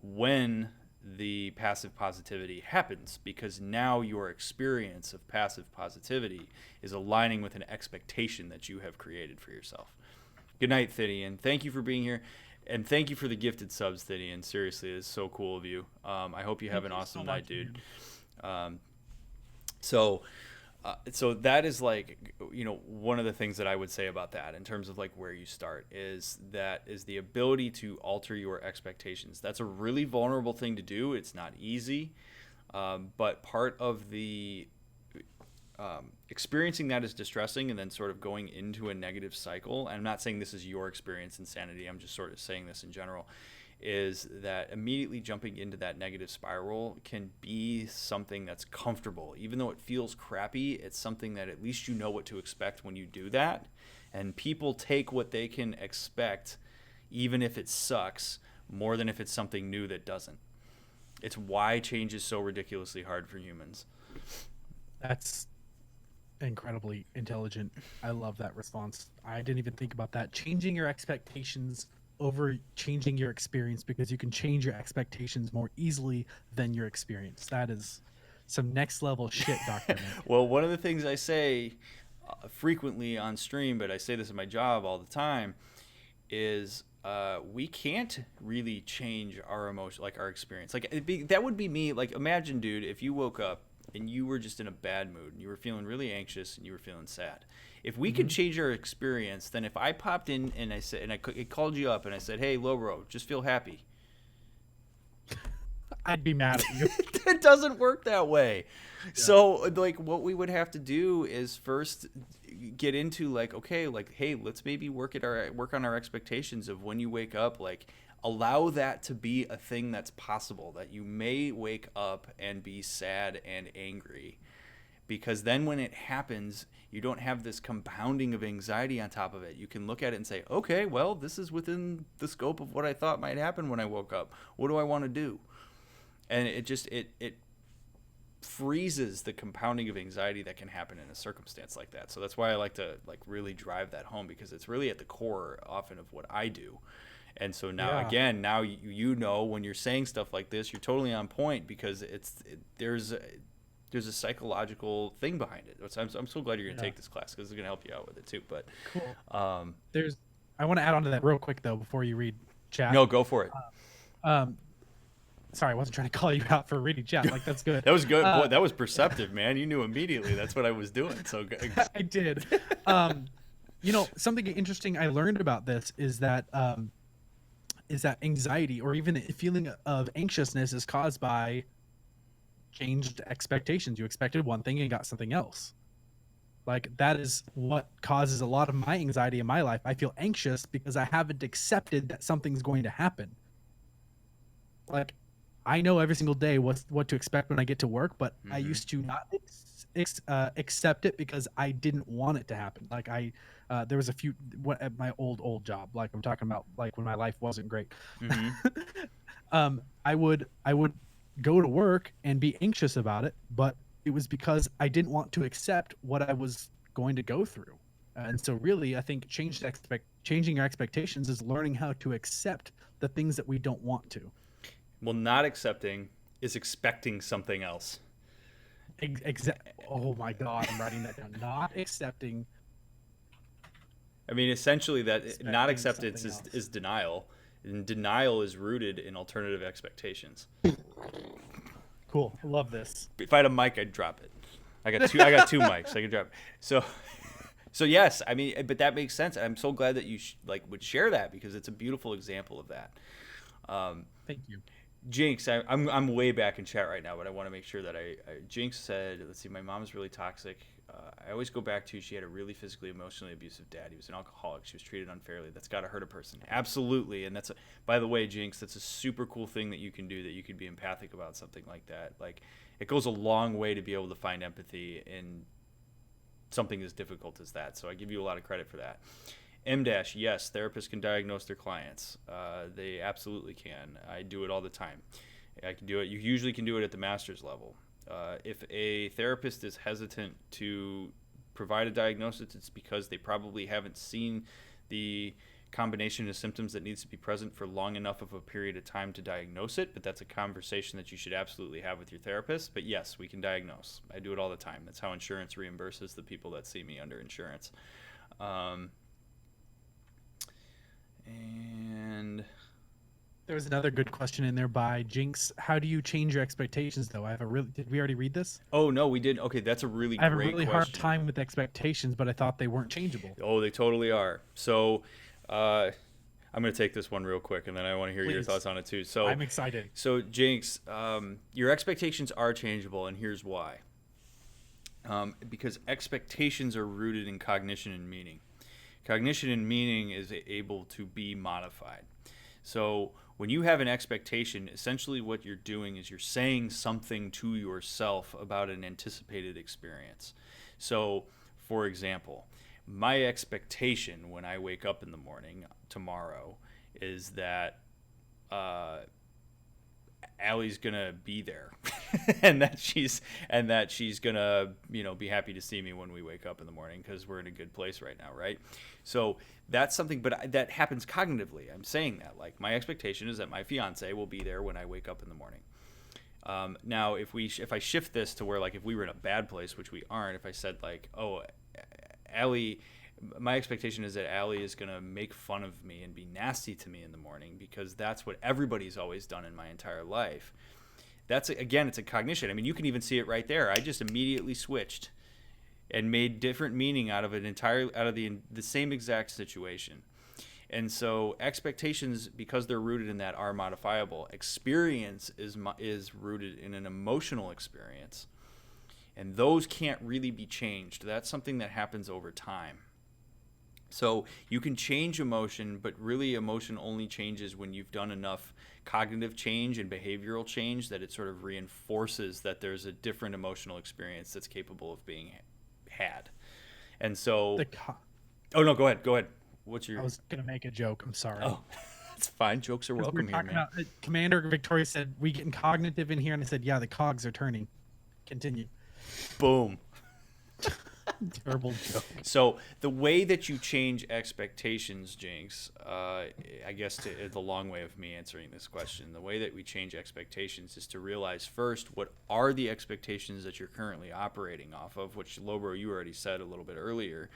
when the passive positivity happens, because now your experience of passive positivity is aligning with an expectation that you have created for yourself. Good night, Thidian. Thank you for being here, and thank you for the gifted subs, Thidian. Seriously, it's so cool of you. I hope you have an awesome night, dude. So so that is like, one of the things that I would say about that in terms of like where you start is the ability to alter your expectations. That's a really vulnerable thing to do. It's not easy, but part of the experiencing that is distressing and then sort of going into a negative cycle. And I'm not saying this is your experience insanity. I'm just sort of saying this in general, is that immediately jumping into that negative spiral can be something that's comfortable. Even though it feels crappy, it's something that at least you know what to expect when you do that. And people take what they can expect, even if it sucks, more than if it's something new that doesn't. It's why change is so ridiculously hard for humans. That's incredibly intelligent. I love that response. I didn't even think about that. Changing your expectations over changing your experience, because you can change your expectations more easily than your experience. That is some next level shit, Dr. Nick. Well, one of the things I say frequently on stream, but I say this in my job all the time, is we can't really change our emotion, like our experience. Like that would be me. Like imagine, dude, if you woke up and you were just in a bad mood and you were feeling really anxious and you were feeling sad. If we could change our experience, then if I popped in and I said, and I called you up and I said, "Hey, Lobro, just feel happy," I'd be mad at you. it doesn't work that way. Yeah. So like what we would have to do is first get into like, okay, like, hey, let's maybe work on our expectations of when you wake up. Like allow that to be a thing that's possible, that you may wake up and be sad and angry, because then when it happens, you don't have this compounding of anxiety on top of it. You can look at it and say, okay, well, this is within the scope of what I thought might happen when I woke up. What do I want to do? And it freezes the compounding of anxiety that can happen in a circumstance like that. So that's why I like to like really drive that home, because it's really at the core often of what I do. And so now, again, now you know when you're saying stuff like this, you're totally on point, because there's a psychological thing behind it. I'm so glad you're going to take this class, because it's going to help you out with it too. But cool. I want to add on to that real quick though before you read chat. No, go for it. Sorry, I wasn't trying to call you out for reading chat. Like that's good. That was good. Boy, that was perceptive, man. You knew immediately. That's what I was doing. So I did. Something interesting I learned about this is that anxiety, or even a feeling of anxiousness, is caused by changed expectations. You expected one thing and got something else. Like that is what causes a lot of my anxiety in my life. I feel anxious because I haven't accepted that something's going to happen. Like I know every single day what to expect when I get to work, but I used to not accept it because I didn't want it to happen. Like there was a few at my old job, like I'm talking about, like when my life wasn't great. I would go to work and be anxious about it, but it was because I didn't want to accept what I was going to go through. And so really, I think changing your expectations is learning how to accept the things that we don't want to. Well, not accepting is expecting something else. Oh my God, I'm writing that down. Not accepting. I mean, essentially that not acceptance is denial, and denial is rooted in alternative expectations. Cool. I love this. If I had a mic, I'd drop it. I got two mics. I could drop it. So yes, I mean, but that makes sense. I'm so glad that you would share that, because it's a beautiful example of that. Thank you. Jinx, I'm way back in chat right now, but I want to make sure that Jinx said, let's see, my mom is really toxic. I always go back to, she had a really physically, emotionally abusive dad. He was an alcoholic. She was treated unfairly. That's got to hurt a person. Absolutely. And by the way, Jinx, that's a super cool thing that you can do, that you can be empathic about something like that. Like, it goes a long way to be able to find empathy in something as difficult as that. So I give you a lot of credit for that. Yes, therapists can diagnose their clients. They absolutely can. I do it all the time. I can do it. You usually can do it at the master's level. If a therapist is hesitant to provide a diagnosis, it's because they probably haven't seen the combination of symptoms that needs to be present for long enough of a period of time to diagnose it. But that's a conversation that you should absolutely have with your therapist. But yes, we can diagnose. I do it all the time. That's how insurance reimburses the people that see me under insurance. And There was another good question in there by Jinx. How do you change your expectations, though? I have a really. Did we already read this? Oh no, we did. Okay, that's a really I have a great really hard question. time with expectations, but I thought they weren't changeable. Oh, they totally are. So, uh, I'm going to take this one real quick, and then I want to hear your Please, thoughts on it too. So, I'm excited. Jinx, your expectations are changeable, and here's why. Because expectations are rooted in cognition and meaning. Cognition and meaning is able to be modified. So when you have an expectation, essentially what you're doing is you're saying something to yourself about an anticipated experience. So, for example, my expectation when I wake up in the morning tomorrow is that uh, Allie's gonna be there, and that she's gonna be happy to see me when we wake up in the morning because we're in a good place right now, right? So that's something, but that happens cognitively. I'm saying that like my expectation is that my fiance will be there when I wake up in the morning. Now, if I shift this to where like if we were in a bad place, which we aren't, if I said like, oh, Allie, my expectation is that Allie is gonna make fun of me and be nasty to me in the morning because that's what everybody's always done in my entire life. That's again, it's a cognition. I mean, you can even see it right there. I just immediately switched and made different meaning out of the same exact situation. And so expectations, because they're rooted in that, are modifiable. Experience is rooted in an emotional experience, and those can't really be changed. That's something that happens over time. So you can change emotion, but really emotion only changes when you've done enough cognitive change and behavioral change that it sort of reinforces that there's a different emotional experience that's capable of being had. And so, The co- oh no, go ahead, go ahead. What's I your? was gonna make a joke. I'm sorry. Oh, that's fine. Jokes are Because we were welcome here, talking man. about Commander Victoria said we getting cognitive in here, and I said, yeah, the cogs are turning. Continue. Boom. Terrible joke. So the way that you change expectations, Jinx, I guess the long way of me answering this question, the way that we change expectations is to realize first what are the expectations that you're currently operating off of, which Lobro, you already said a little bit earlier,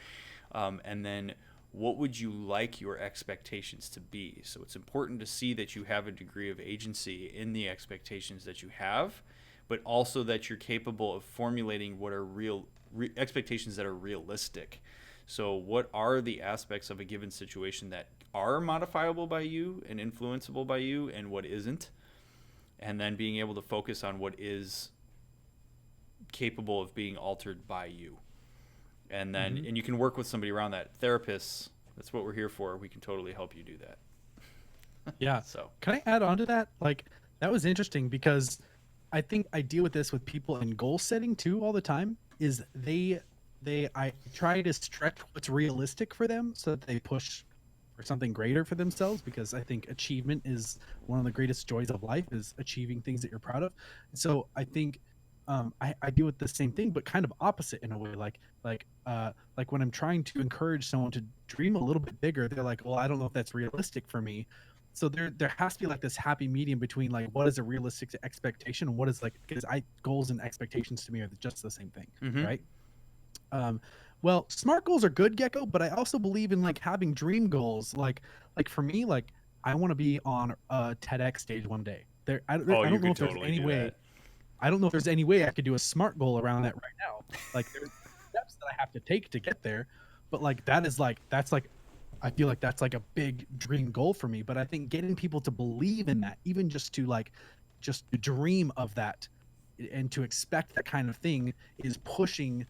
and then what would you like your expectations to be? So it's important to see that you have a degree of agency in the expectations that you have, but also that you're capable of formulating what are expectations that are realistic. So, what are the aspects of a given situation that are modifiable by you and influenceable by you, and what isn't? And then being able to focus on what is capable of being altered by you. Hmm. And you can work with somebody around that. Therapists, that's what we're here for. We can totally help you do that. Yeah. So, Can I add on to that? Like, that was interesting because I think I deal with this with people in goal setting too all the time. Is I try to stretch what's realistic for them so that they push for something greater for themselves because I think achievement is one of the greatest joys of life is achieving things that you're proud of. So I think I deal with the same thing, but kind of opposite in a way. Like when I'm trying to encourage someone to dream a little bit bigger, they're like, "Well, I don't know if that's realistic for me." So there has to be like this happy medium between like what is a realistic expectation and what is like because I goals and expectations to me are just the same thing, mm-hmm. right? Um, well, smart goals are good, Gecko, but I also believe in like having dream goals. Like for me, like I want to be on a TEDx stage one day. Oh, I you don't know could if there's totally any do way. that. I don't know if there's any way I could do a smart goal around that right now. Like there's steps that I have to take to get there, but like that's like I feel like that's like a big dream goal for me. But I think getting people to believe in that, even just to like just to dream of that and to expect that kind of thing is pushing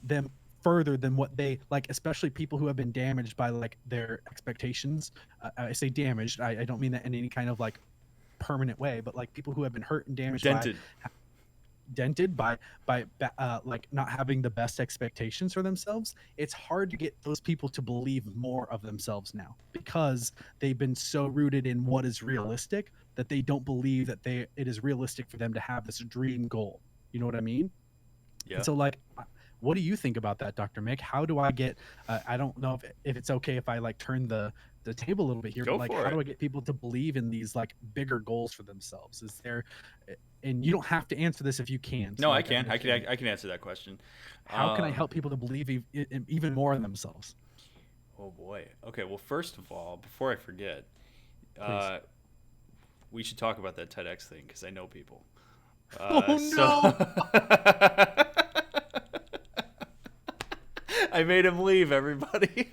them further than what they like, especially people who have been damaged by like their expectations. I say damaged, I don't mean that in any kind of like permanent way, but like people who have been hurt and damaged by Dented. dented by like not having the best expectations for themselves. It's hard to get those people to believe more of themselves now because they've been so rooted in what is realistic that they don't believe that it is realistic for them to have this dream goal. You know what I mean? And Yeah. so, like, what do you think about that, Dr. Mick? How do I get? I don't know if it's okay if I like turn the table a little bit here, but Go like, for how do it. I get people to believe in these like bigger goals for themselves? Is there, and you don't have to answer this if you can. So No, I like, can. I can answer that question. how can I help people to believe even more in themselves? Oh boy. Okay. Well, first of all, before I forget, Please. uh, We should talk about that TEDx thing because I know people. Oh no! I made him leave, everybody.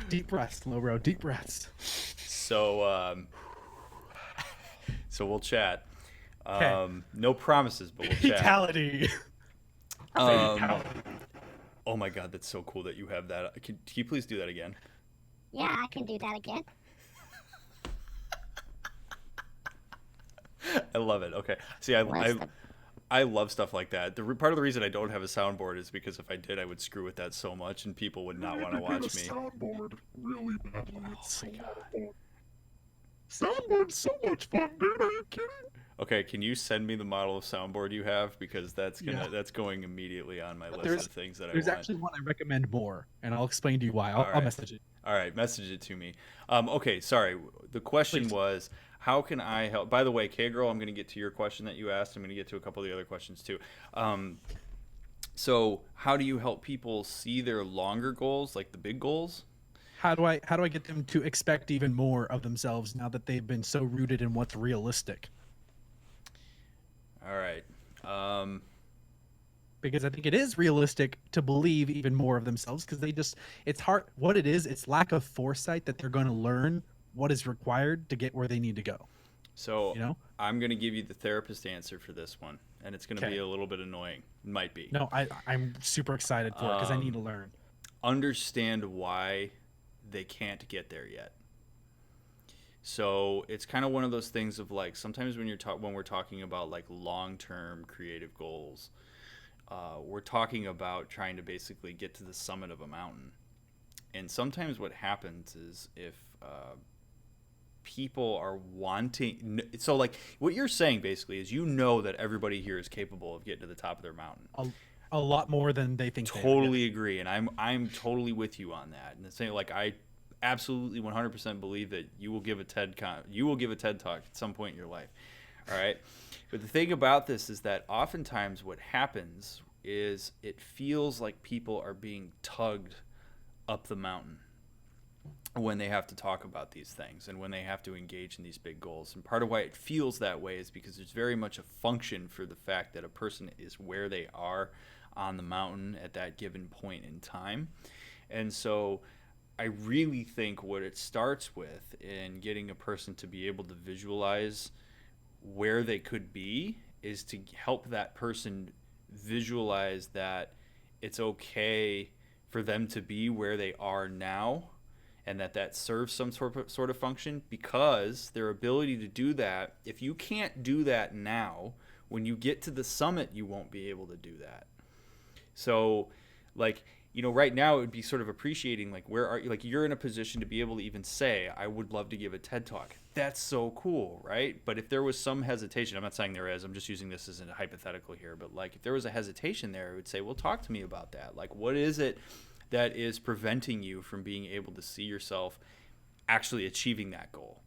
Deep breaths, Lobro. Deep breaths. So we'll chat. Okay. No promises, but we'll chat. Fatality. Oh my god, that's so cool that you have that. Can you please do that again? Yeah, I can do that again. I love it. Okay. See, I love stuff like that. Part of the reason I don't have a soundboard is because if I did, I would screw with that so much, and people would not want to watch me. Soundboard really badly. It's so much fun. Soundboard's so much fun, dude. Are you kidding? Okay, can you send me the model of soundboard you have, because that's going immediately on my list of things that I want. There's actually one I recommend more, and I'll explain to you why. I'll message it. All right, message it to me. Okay, sorry. The question was, how can I help? By the way, K-Girl, I'm going to get to your question that you asked. I'm going to get to a couple of the other questions too. So how do you help people see their longer goals, like the big goals? How do I get them to expect even more of themselves now that they've been so rooted in what's realistic? All right. Because I think it is realistic to believe even more of themselves, because it's hard. What it is, it's lack of foresight that they're going to learn what is required to get where they need to go. So I'm going to give you the therapist answer for this one, and it's going to be a little bit annoying. It might be. No, I'm super excited for it because I need to learn. Understand why they can't get there yet. So it's kind of one of those things of like, sometimes when we're talking about like long-term creative goals, we're talking about trying to basically get to the summit of a mountain. And sometimes what happens is if people are wanting, so like what you're saying basically is, that everybody here is capable of getting to the top of their mountain. A lot more than they think. Totally agree, and I'm totally with you on that. And the same, like, I absolutely 100% believe that you will give a TED talk at some point in your life. All right, but the thing about this is that oftentimes what happens is it feels like people are being tugged up the mountain when they have to talk about these things and when they have to engage in these big goals. And part of why it feels that way is because there's very much a function for the fact that a person is where they are on the mountain at that given point in time. And so I really think what it starts with in getting a person to be able to visualize where they could be is to help that person visualize that it's okay for them to be where they are now, and that serves some sort of function, because their ability to do that, if you can't do that now, when you get to the summit, you won't be able to do that. So, like, right now it would be sort of appreciating, like, where are you? Like, you're in a position to be able to even say, I would love to give a TED Talk. That's so cool, right? But if there was some hesitation, I'm not saying there is, I'm just using this as a hypothetical here, but like, if there was a hesitation there, I would say, well, talk to me about that. Like, what is it that is preventing you from being able to see yourself actually achieving that goal?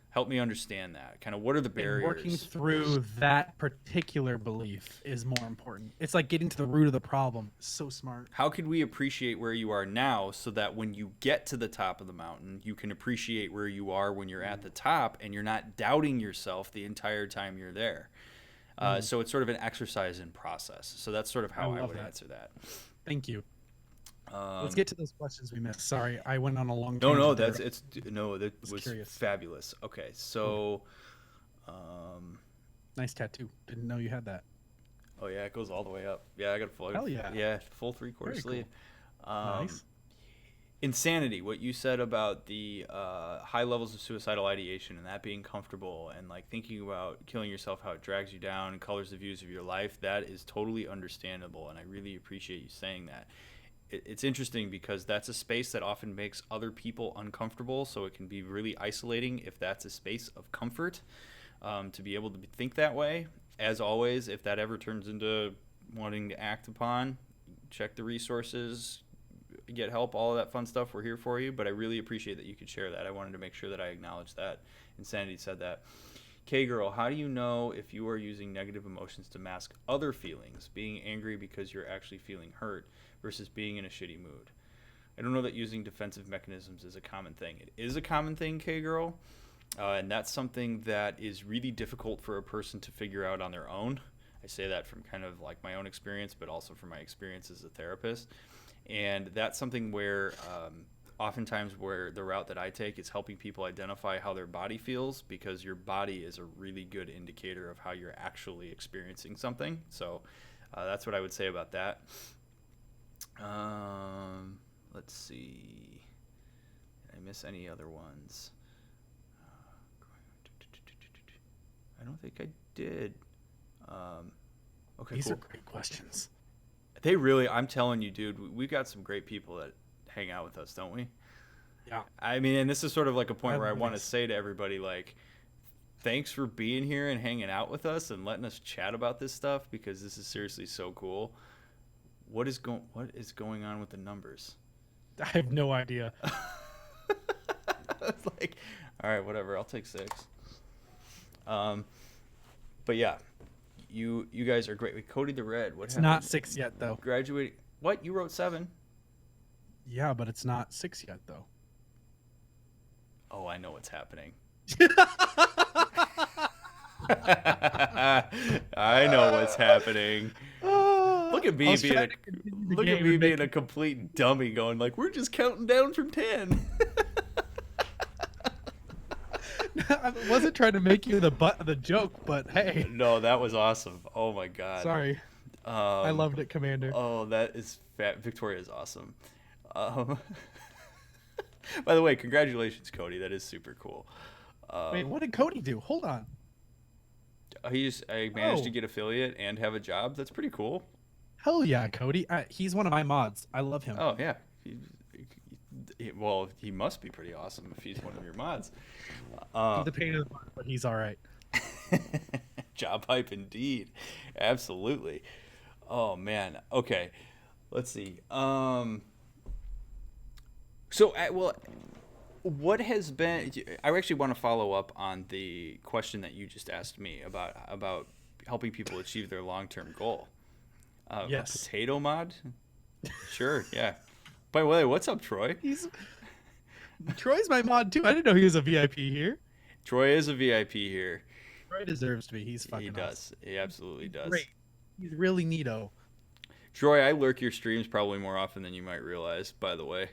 Help me understand that. Kind of, what are the barriers? And working through that particular belief is more important. It's like getting to the root of the problem. So smart. How can we appreciate where you are now so that when you get to the top of the mountain, you can appreciate where you are when you're at the top, and you're not doubting yourself the entire time you're there? So it's sort of an exercise in process. So that's sort of how I would answer that. Thank you. Let's get to those questions we missed. Sorry, I went on a long No, tangent that was fabulous. Okay, so nice tattoo. Didn't know you had that. Oh yeah, it goes all the way up. Yeah, I got a full. Hell yeah. Yeah, full 3/4 sleeve. Cool. Nice. Insanity. What you said about the high levels of suicidal ideation and that being comfortable and like thinking about killing yourself, how it drags you down and colors the views of your life. That is totally understandable, and I really appreciate you saying that. It's interesting because that's a space that often makes other people uncomfortable, so it can be really isolating if that's a space of comfort, to be able to think that way. As always, if that ever turns into wanting to act upon, check the resources, get help, all of that fun stuff. We're here for you, but I really appreciate that you could share that. I wanted to make sure that I acknowledged that. Insanity said that. K-Girl, how do you know if you are using negative emotions to mask other feelings, being angry because you're actually feeling hurt versus being in a shitty mood? I don't know that using defensive mechanisms is a common thing. It is a common thing, K-Girl, and that's something that is really difficult for a person to figure out on their own. I say that from kind of like my own experience, but also from my experience as a therapist. And that's something where oftentimes where the route that I take is helping people identify how their body feels, because your body is a really good indicator of how you're actually experiencing something. So that's what I would say about that. Let's see. Did I miss any other ones? I don't think I did. Okay, These cool. are great questions. They really, I'm telling you, dude, we've got some great people that hang out with us, don't we? Yeah. I mean, and this is sort of like a point where I want to Nice. say to everybody, like, thanks for being here and hanging out with us and letting us chat about this stuff, because this is seriously so cool. What is going on with the numbers? I have no idea. It's like, all right, whatever. I'll take 6. But yeah, you guys are great. Wait, Cody the Red. What It's happened? not 6 yet, though. Graduating. What? You wrote 7? Yeah, but it's not 6 yet, though. Oh, I know what's happening. I know what's happening. Look at me being a complete dummy, going like, we're just counting down from 10. I wasn't trying to make you the butt of the joke, but hey. No, that was awesome. Oh my god. Sorry. I loved it, Commander. Oh, that is fat. Victoria is awesome. By the way, congratulations, Cody. That is super cool. Wait, what did Cody do? Hold on. I managed to get affiliate and have a job. That's pretty cool. Hell yeah, Cody. He's one of my mods. I love him. Oh yeah. Well, he must be pretty awesome if he's one of your mods. He's a pain in the butt, but he's all right. Job hype indeed. Absolutely. Oh man. Okay. Let's see. What has been? I actually want to follow up on the question that you just asked me about helping people achieve their long-term goal. Yes. A potato mod? Sure. Yeah. By the way, what's up, Troy? Troy's my mod too. I didn't know he was a VIP here. Troy is a VIP here. Troy deserves to be. He's fucking He does. awesome. He absolutely does. Great. He's really neato. Troy, I lurk your streams probably more often than you might realize, by the way.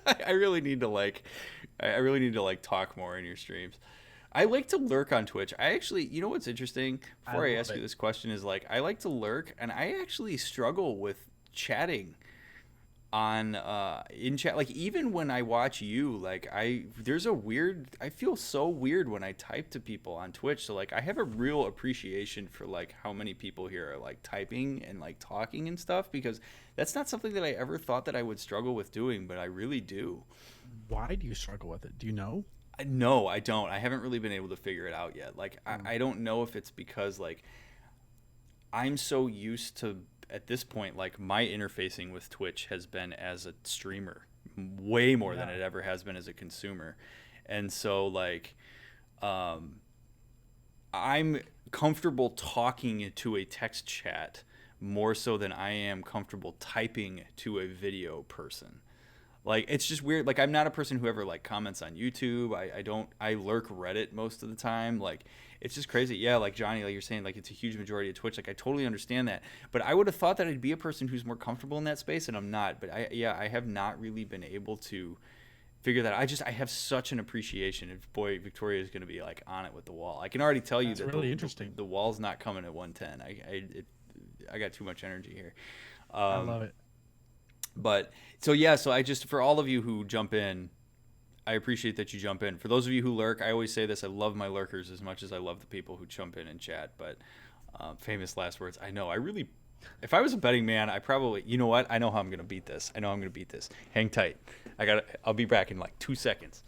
I really need to talk more in your streams. I like to lurk on Twitch. I actually, you know what's interesting? Before I ask you this question is like, I like to lurk, and I actually struggle with chatting on in chat. Like, even when I watch you, like I feel so weird when I type to people on Twitch. So like, I have a real appreciation for like how many people here are like typing and like talking and stuff, because that's not something that I ever thought that I would struggle with doing, but I really do. Why do you struggle with it? Do you know? No, I don't. I haven't really been able to figure it out yet. Like, I don't know if it's because like I'm so used to, at this point, like my interfacing with Twitch has been as a streamer way more than it ever has been as a consumer. And so like I'm comfortable talking to a text chat more so than I am comfortable typing to a video person. Like, it's just weird. Like, I'm not a person who ever like comments on YouTube. I lurk Reddit most of the time. Like, it's just crazy. Yeah, like Johnny, like you're saying, like it's a huge majority of Twitch. Like, I totally understand that. But I would have thought that I'd be a person who's more comfortable in that space, and I'm not. But I have not really been able to figure that out. I have such an appreciation. And boy, Victoria is going to be like on it with the wall. I can already tell you that really interesting. The wall's not coming at 110. I got too much energy here. I love it. But so yeah, so I just, for all of you who jump in, I appreciate that you jump in. For those of you who lurk, I always say this: I love my lurkers as much as I love the people who jump in and chat. But famous last words. I know. I really, if I was a betting man, I probably, you know what? I know how I'm gonna beat this. Hang tight. I'll be back in like 2 seconds.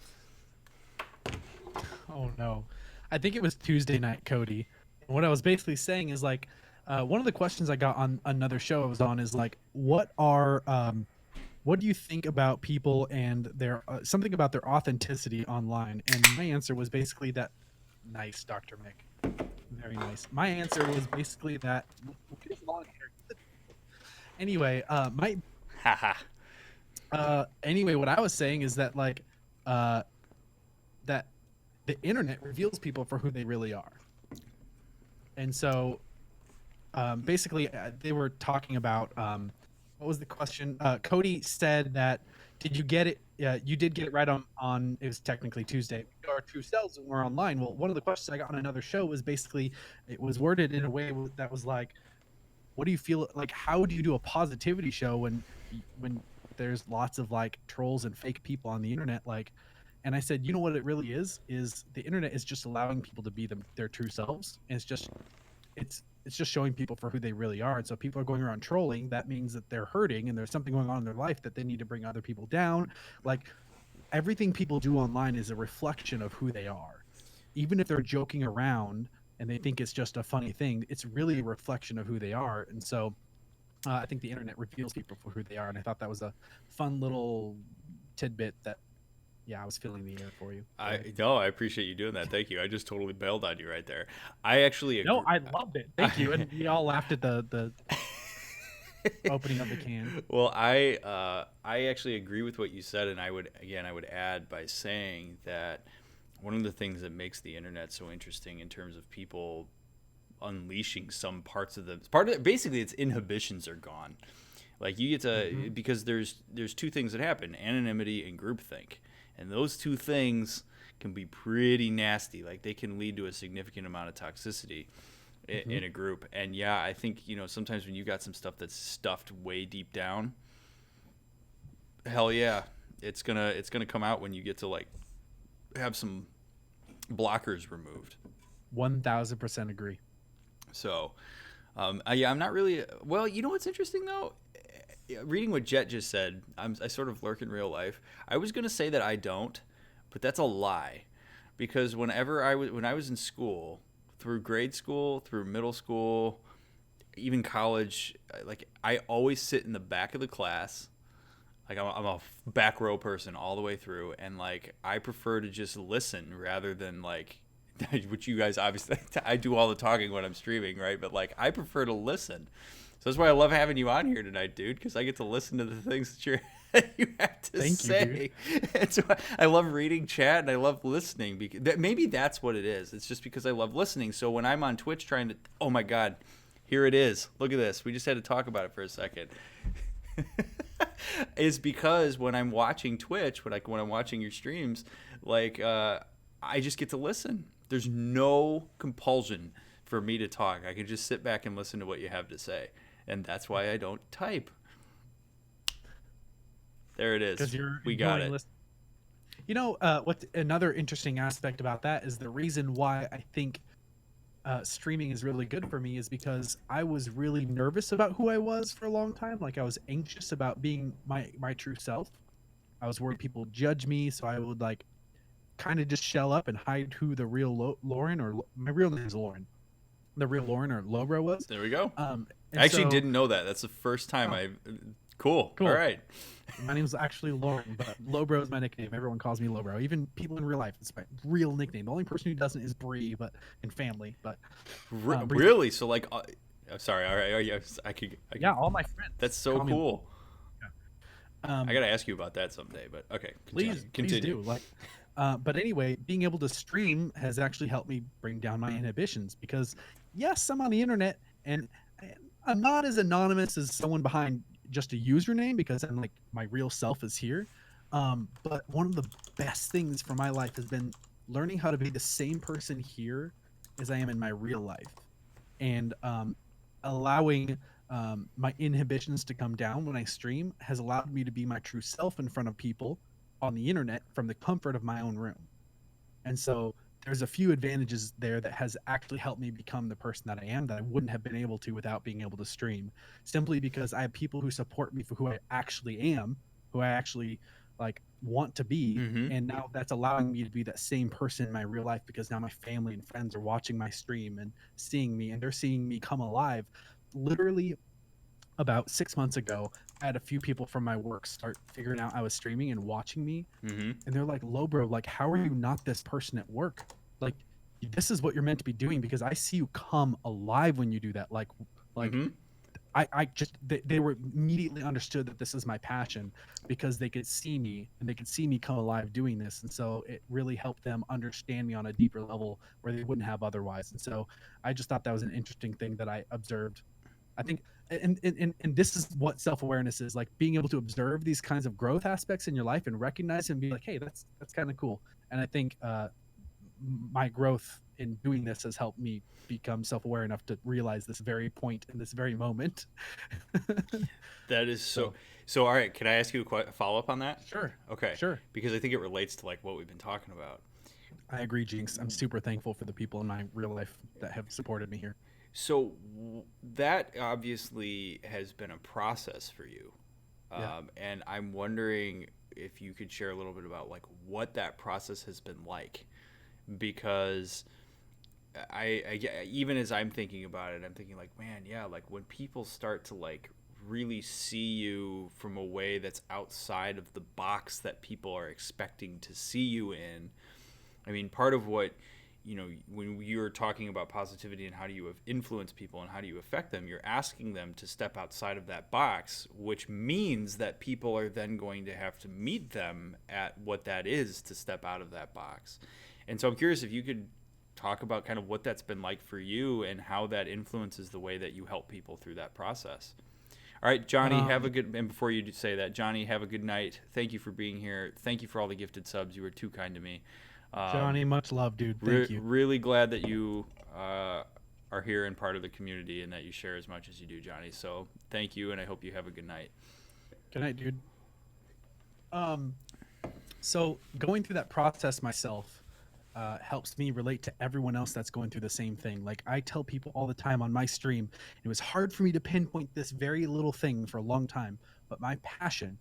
Oh no, I think it was Tuesday night, Cody. And what I was basically saying is like, one of the questions I got on another show I was on is like, what do you think about people and their something about their authenticity online? And my answer was basically that. Nice, Dr. Mick. Very nice. My answer was basically that. Anyway, Anyway, what I was saying is that like that the internet reveals people for who they really are. And so basically they were talking about what was the question? Cody said that did you get it? You did get it right on it was technically Tuesday. Our true selves when we're online. Well, one of the questions I got on another show was basically it was worded in a way that was like, what do you feel like? How do you do a positivity show when there's lots of like trolls and fake people on the internet? Like, and I said, you know what it really is the internet is just allowing people to be their true selves, and it's just showing people for who they really are. And so people are going around trolling. That means that they're hurting and there's something going on in their life that they need to bring other people down. Like everything people do online is a reflection of who they are. Even if they're joking around and they think it's just a funny thing, it's really a reflection of who they are. And so I think the internet reveals people for who they are. And I thought that was a fun little tidbit that, yeah, I was filling the air for you. I appreciate you doing that. Thank you. I just totally bailed on you right there. I actually agree. No, I loved it. Thank you. And we all laughed at the opening of the can. Well, I actually agree with what you said, and I would add by saying that one of the things that makes the internet so interesting in terms of people unleashing some parts of basically its inhibitions are gone. Like you get to because there's two things that happen: anonymity and groupthink. And those two things can be pretty nasty. Like they can lead to a significant amount of toxicity in a group. And yeah, I think, sometimes when you got some stuff that's stuffed way deep down, hell yeah, it's gonna come out when you get to like have some blockers removed. 1000% agree. So, yeah, I'm not really. Well, you know what's interesting though? Reading what Jet just said, I sort of lurk in real life. I was gonna say that I don't, but that's a lie, because when I was in school, through grade school, through middle school, even college, like I always sit in the back of the class. Like I'm a back row person all the way through, and like I prefer to just listen rather than like, which you guys obviously I do all the talking when I'm streaming, right? But like I prefer to listen. So that's why I love having you on here tonight, dude, because I get to listen to the things that you have to say. And so I love reading chat and I love listening. Because maybe that's what it is. It's just because I love listening. So when I'm on Twitch trying to, oh my God, here it is. Look at this. We just had to talk about it for a second. Is because when I'm watching Twitch, when I'm watching your streams, like I just get to listen. There's no compulsion for me to talk. I can just sit back and listen to what you have to say. And that's why I don't type. There it is. We got it. What's another interesting aspect about that is the reason why I think streaming is really good for me is because I was really nervous about who I was for a long time. Like I was anxious about being my true self. I was worried people would judge me, so I would like kind of just shell up and hide who the real Lauren, or my real name is Lauren, the real Lauren or Lobro was. There we go. I actually didn't know that. That's the first time Cool. All right. My name's actually Lauren, but Lobro is my nickname. Everyone calls me Lobro. Even people in real life, it's my real nickname. The only person who doesn't is Bree, but in family. But really, so like, I'm sorry. All right, I could. Yeah, all my friends. That's so cool. Yeah. I gotta ask you about that someday, but okay. Please do. Like, but anyway, being able to stream has actually helped me bring down my inhibitions because, yes, I'm on the internet and I'm not as anonymous as someone behind just a username because I'm like my real self is here. But one of the best things for my life has been learning how to be the same person here as I am in my real life, and allowing my inhibitions to come down when I stream has allowed me to be my true self in front of people on the internet from the comfort of my own room. And so there's a few advantages there that has actually helped me become the person that I am that I wouldn't have been able to without being able to stream, simply because I have people who support me for who I actually am, who I actually like want to be. And now that's allowing me to be that same person in my real life because now my family and friends are watching my stream and seeing me, and they're seeing me come alive. Literally about 6 months ago, I had a few people from my work start figuring out I was streaming and watching me. And they're like, Lobro, like, how are you not this person at work? Like, this is what you're meant to be doing because I see you come alive when you do that. Like I just they were immediately understood that this is my passion because they could see me and they could see me come alive doing this, and so it really helped them understand me on a deeper level where they wouldn't have otherwise. And so I just thought that was an interesting thing that I observed. I think, and this is what self-awareness is, like being able to observe these kinds of growth aspects in your life and recognize and be like, hey, that's kind of cool. And I think my growth in doing this has helped me become self-aware enough to realize this very point in this very moment. That is so. All right, can I ask you a follow up on that? Sure. Okay. Sure. Because I think it relates to like what we've been talking about. I agree, Jinx. I'm super thankful for the people in my real life that have supported me here. So that obviously has been a process for you, Yeah. and I'm wondering if you could share a little bit about like what that process has been like, because even as I'm thinking about it, I'm thinking like, man, yeah, like when people start to like really see you from a way that's outside of the box that people are expecting to see you in. I mean, part of what, when you're talking about positivity and how do you influence people and how do you affect them, you're asking them to step outside of that box, which means that people are then going to have to meet them at what that is to step out of that box. And so I'm curious if you could talk about kind of what that's been like for you and how that influences the way that you help people through that process. All right, Johnny, have a good, and before you say that, Johnny, have a good night. Thank you for being here. Thank you for all the gifted subs. You were too kind to me. Johnny, much love, dude. Thank you. Really glad that you are here and part of the community and that you share as much as you do, Johnny. So thank you, and I hope you have a good night. Good night, dude. So going through that process myself helps me relate to everyone else that's going through the same thing. Like I tell people all the time on my stream, it was hard for me to pinpoint this very little thing for a long time, but my passion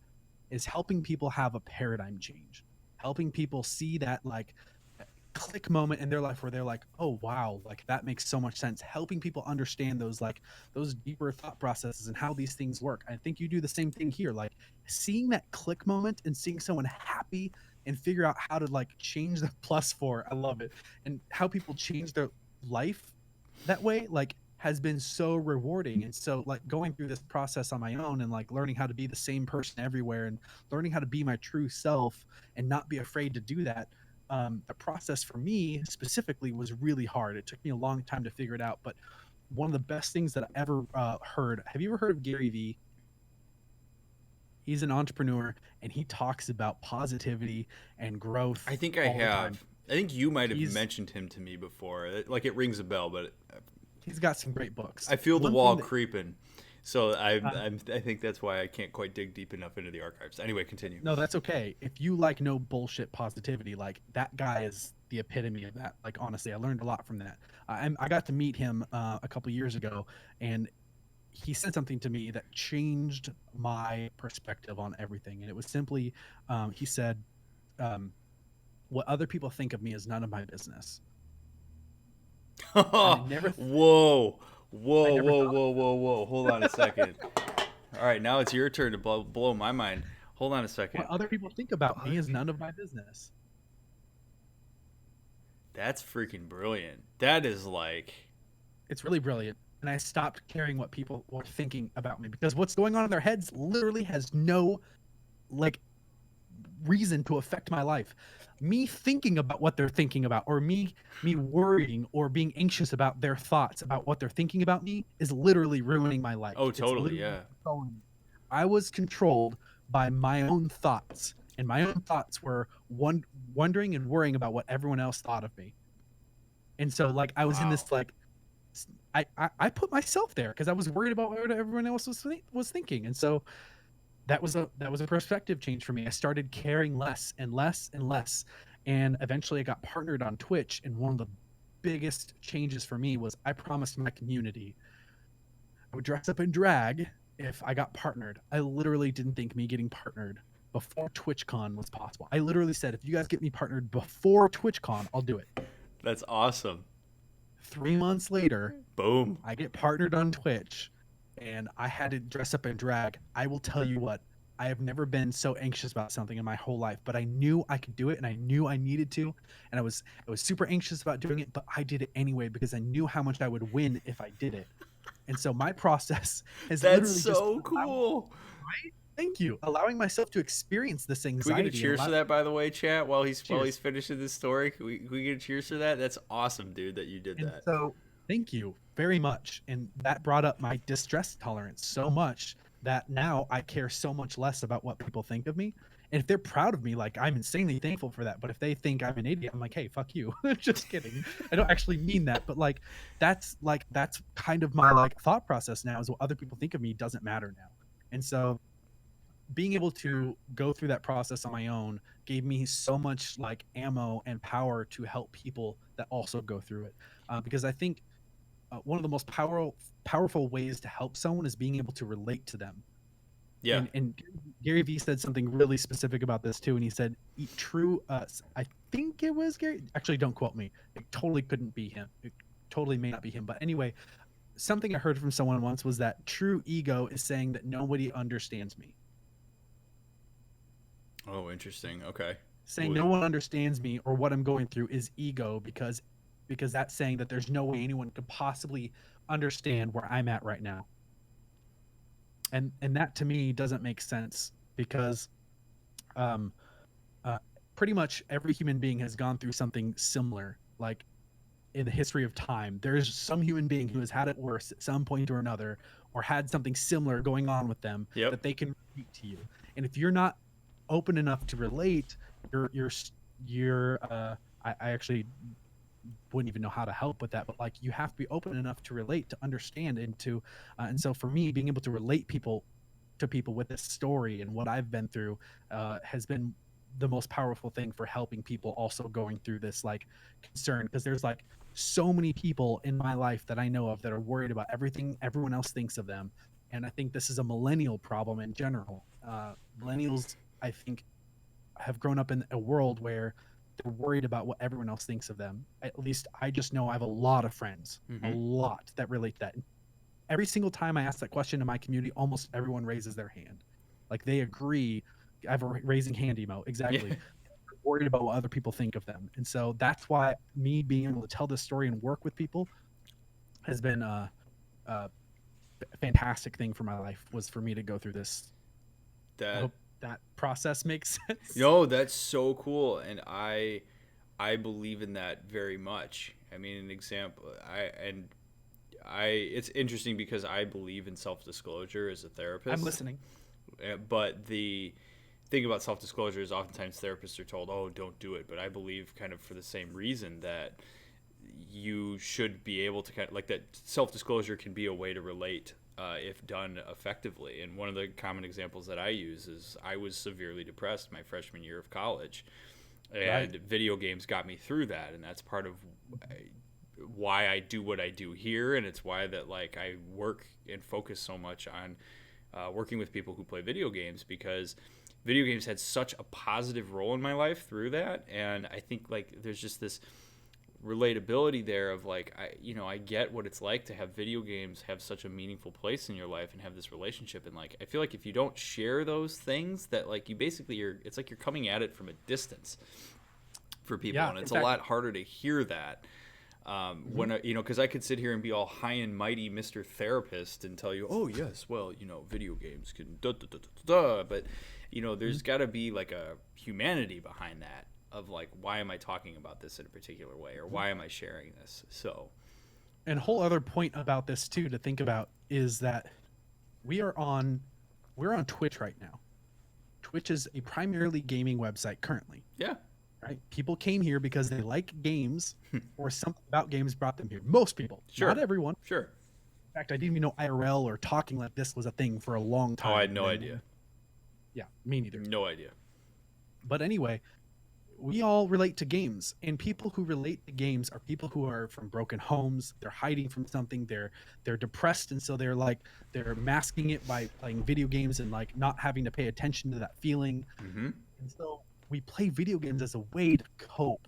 is helping people have a paradigm change, helping people see that like click moment in their life where they're like, oh wow, like that makes so much sense, helping people understand those like those deeper thought processes and how these things work. I think you do the same thing here, like seeing that click moment and seeing someone happy and figure out how to like change the +4. I love it. And how people change their life that way like has been so rewarding. And so like going through this process on my own and like learning how to be the same person everywhere and learning how to be my true self and not be afraid to do that, the process for me specifically was really hard. It took me a long time to figure it out, but one of the best things that I ever heard, have you ever heard of Gary Vee? He's an entrepreneur and he talks about positivity and growth. I think I have. I think you might have He's- mentioned him to me before. Like it rings a bell, but He's got some great books. I feel the One wall thing that- creeping. So I think that's why I can't quite dig deep enough into the archives. Anyway, continue. No, that's okay. If you like no bullshit positivity, like that guy is the epitome of that. Like honestly, I learned a lot from that. I got to meet him a couple years ago, and he said something to me that changed my perspective on everything. And it was simply, he said, "What other people think of me is none of my business." never th- Whoa. I never thought- Whoa. Hold on a second. All right, now it's your turn to blow my mind. Hold on a second. What other people think about me is none of my business. That's freaking brilliant. That is like, It's really brilliant. And I stopped caring what people were thinking about me because what's going on in their heads literally has no like reason to affect my life. Me thinking about what they're thinking about, or me worrying or being anxious about their thoughts about what they're thinking about me, is literally ruining my life. oh, It's totally, literally yeah. controlling me. I was controlled by my own thoughts, and my own thoughts were wondering and worrying about what everyone else thought of me. And so like I was in this like I put myself there because I was worried about what everyone else was thinking. And so that was a perspective change for me. I started caring less and less and less, and eventually I got partnered on Twitch. And one of the biggest changes for me was I promised my community I would dress up in drag if I got partnered. I literally didn't think me getting partnered before TwitchCon was possible. I literally said, if you guys get me partnered before TwitchCon, I'll do it. That's awesome. 3 months later, Boom. I get partnered on Twitch, and I had to dress up in drag. I will tell you what, I have never been so anxious about something in my whole life, but I knew I could do it, and I knew I needed to, and I was super anxious about doing it, but I did it anyway because I knew how much I would win if I did it. And so my process is That's literally so just cool. thank you, allowing myself to experience this Can we anxiety. get a cheers and for that, by the way, chat? While he's Cheers. finishing this story, can we get a cheers for that? That's awesome, dude, that you did And that. so thank you very much. And that brought up my distress tolerance so much that now I care so much less about what people think of me. And if they're proud of me, like, I'm insanely thankful for that. But if they think I'm an idiot, I'm like, hey, fuck you. Just kidding. I don't actually mean that. But that's kind of my like thought process now, is what other people think of me doesn't matter now. And so being able to go through that process on my own gave me so much like ammo and power to help people that also go through it. Because I think one of the most powerful ways to help someone is being able to relate to them. Yeah. And Gary Vee said something really specific about this too. And he said, true, I think it was Gary. Actually, don't quote me. It totally couldn't be him. It totally may not be him. But anyway, something I heard from someone once was that true ego is saying that nobody understands me. Oh, interesting. Okay. Saying no one understands me or what I'm going through is ego, because that's saying that there's no way anyone could possibly understand where I'm at right now. And that to me doesn't make sense, because pretty much every human being has gone through something similar. Like, in the history of time, there's some human being who has had it worse at some point or another, or had something similar going on with them that they can relate to you. And if you're not open enough to relate, I actually wouldn't even know how to help with that, but like, you have to be open enough to relate, to understand, and to and so for me, being able to relate to people with this story and what I've been through has been the most powerful thing for helping people also going through this like concern, because there's like so many people in my life that I know of that are worried about everything everyone else thinks of them. And I think this is a millennial problem in general. Millennials, I think, have grown up in a world where they're worried about what everyone else thinks of them. At least I just know I have a lot of friends, a lot that relate to that. Every single time I ask that question in my community, almost everyone raises their hand. Like, they agree. I have a raising hand emo. Exactly. Worried about what other people think of them. And so that's why me being able to tell this story and work with people has been a fantastic thing for my life, was for me to go through this. I hope that process makes sense. No, that's so cool, and I believe in that very much. I mean, an example, it's interesting because I believe in self-disclosure as a therapist. I'm listening. But the thing about self-disclosure is oftentimes therapists are told, oh, don't do it. But I believe, kind of for the same reason, that you should be able to kind of like that self-disclosure can be a way to relate if done effectively. And one of the common examples that I use is I was severely depressed my freshman year of college, and video games got me through that. And that's part of why I do what I do here. And it's why that like I work and focus so much on working with people who play video games, because video games had such a positive role in my life through that. And I think like there's just this relatability there of like, I get what it's like to have video games have such a meaningful place in your life and have this relationship. And like, I feel like if you don't share those things, that like you basically it's like you're coming at it from a distance for people. And it's a lot harder to hear that. When because I could sit here and be all high and mighty Mr. Therapist and tell you, oh yes, well, video games can but there's got to be like a humanity behind that, of like, why am I talking about this in a particular way, or why am I sharing this? So, and a whole other point about this too to think about is that we're on Twitch right now. Twitch is a primarily gaming website currently. Yeah. Right? People came here because they like games, or something about games brought them here. Most people, not everyone. Sure. In fact, I didn't even know IRL or talking like this was a thing for a long time. Oh, I had no idea. Yeah, me neither. No idea. But anyway, we all relate to games, and people who relate to games are people who are from broken homes. They're hiding from something. They're depressed, and so they're masking it by playing video games and like not having to pay attention to that feeling. And so we play video games as a way to cope,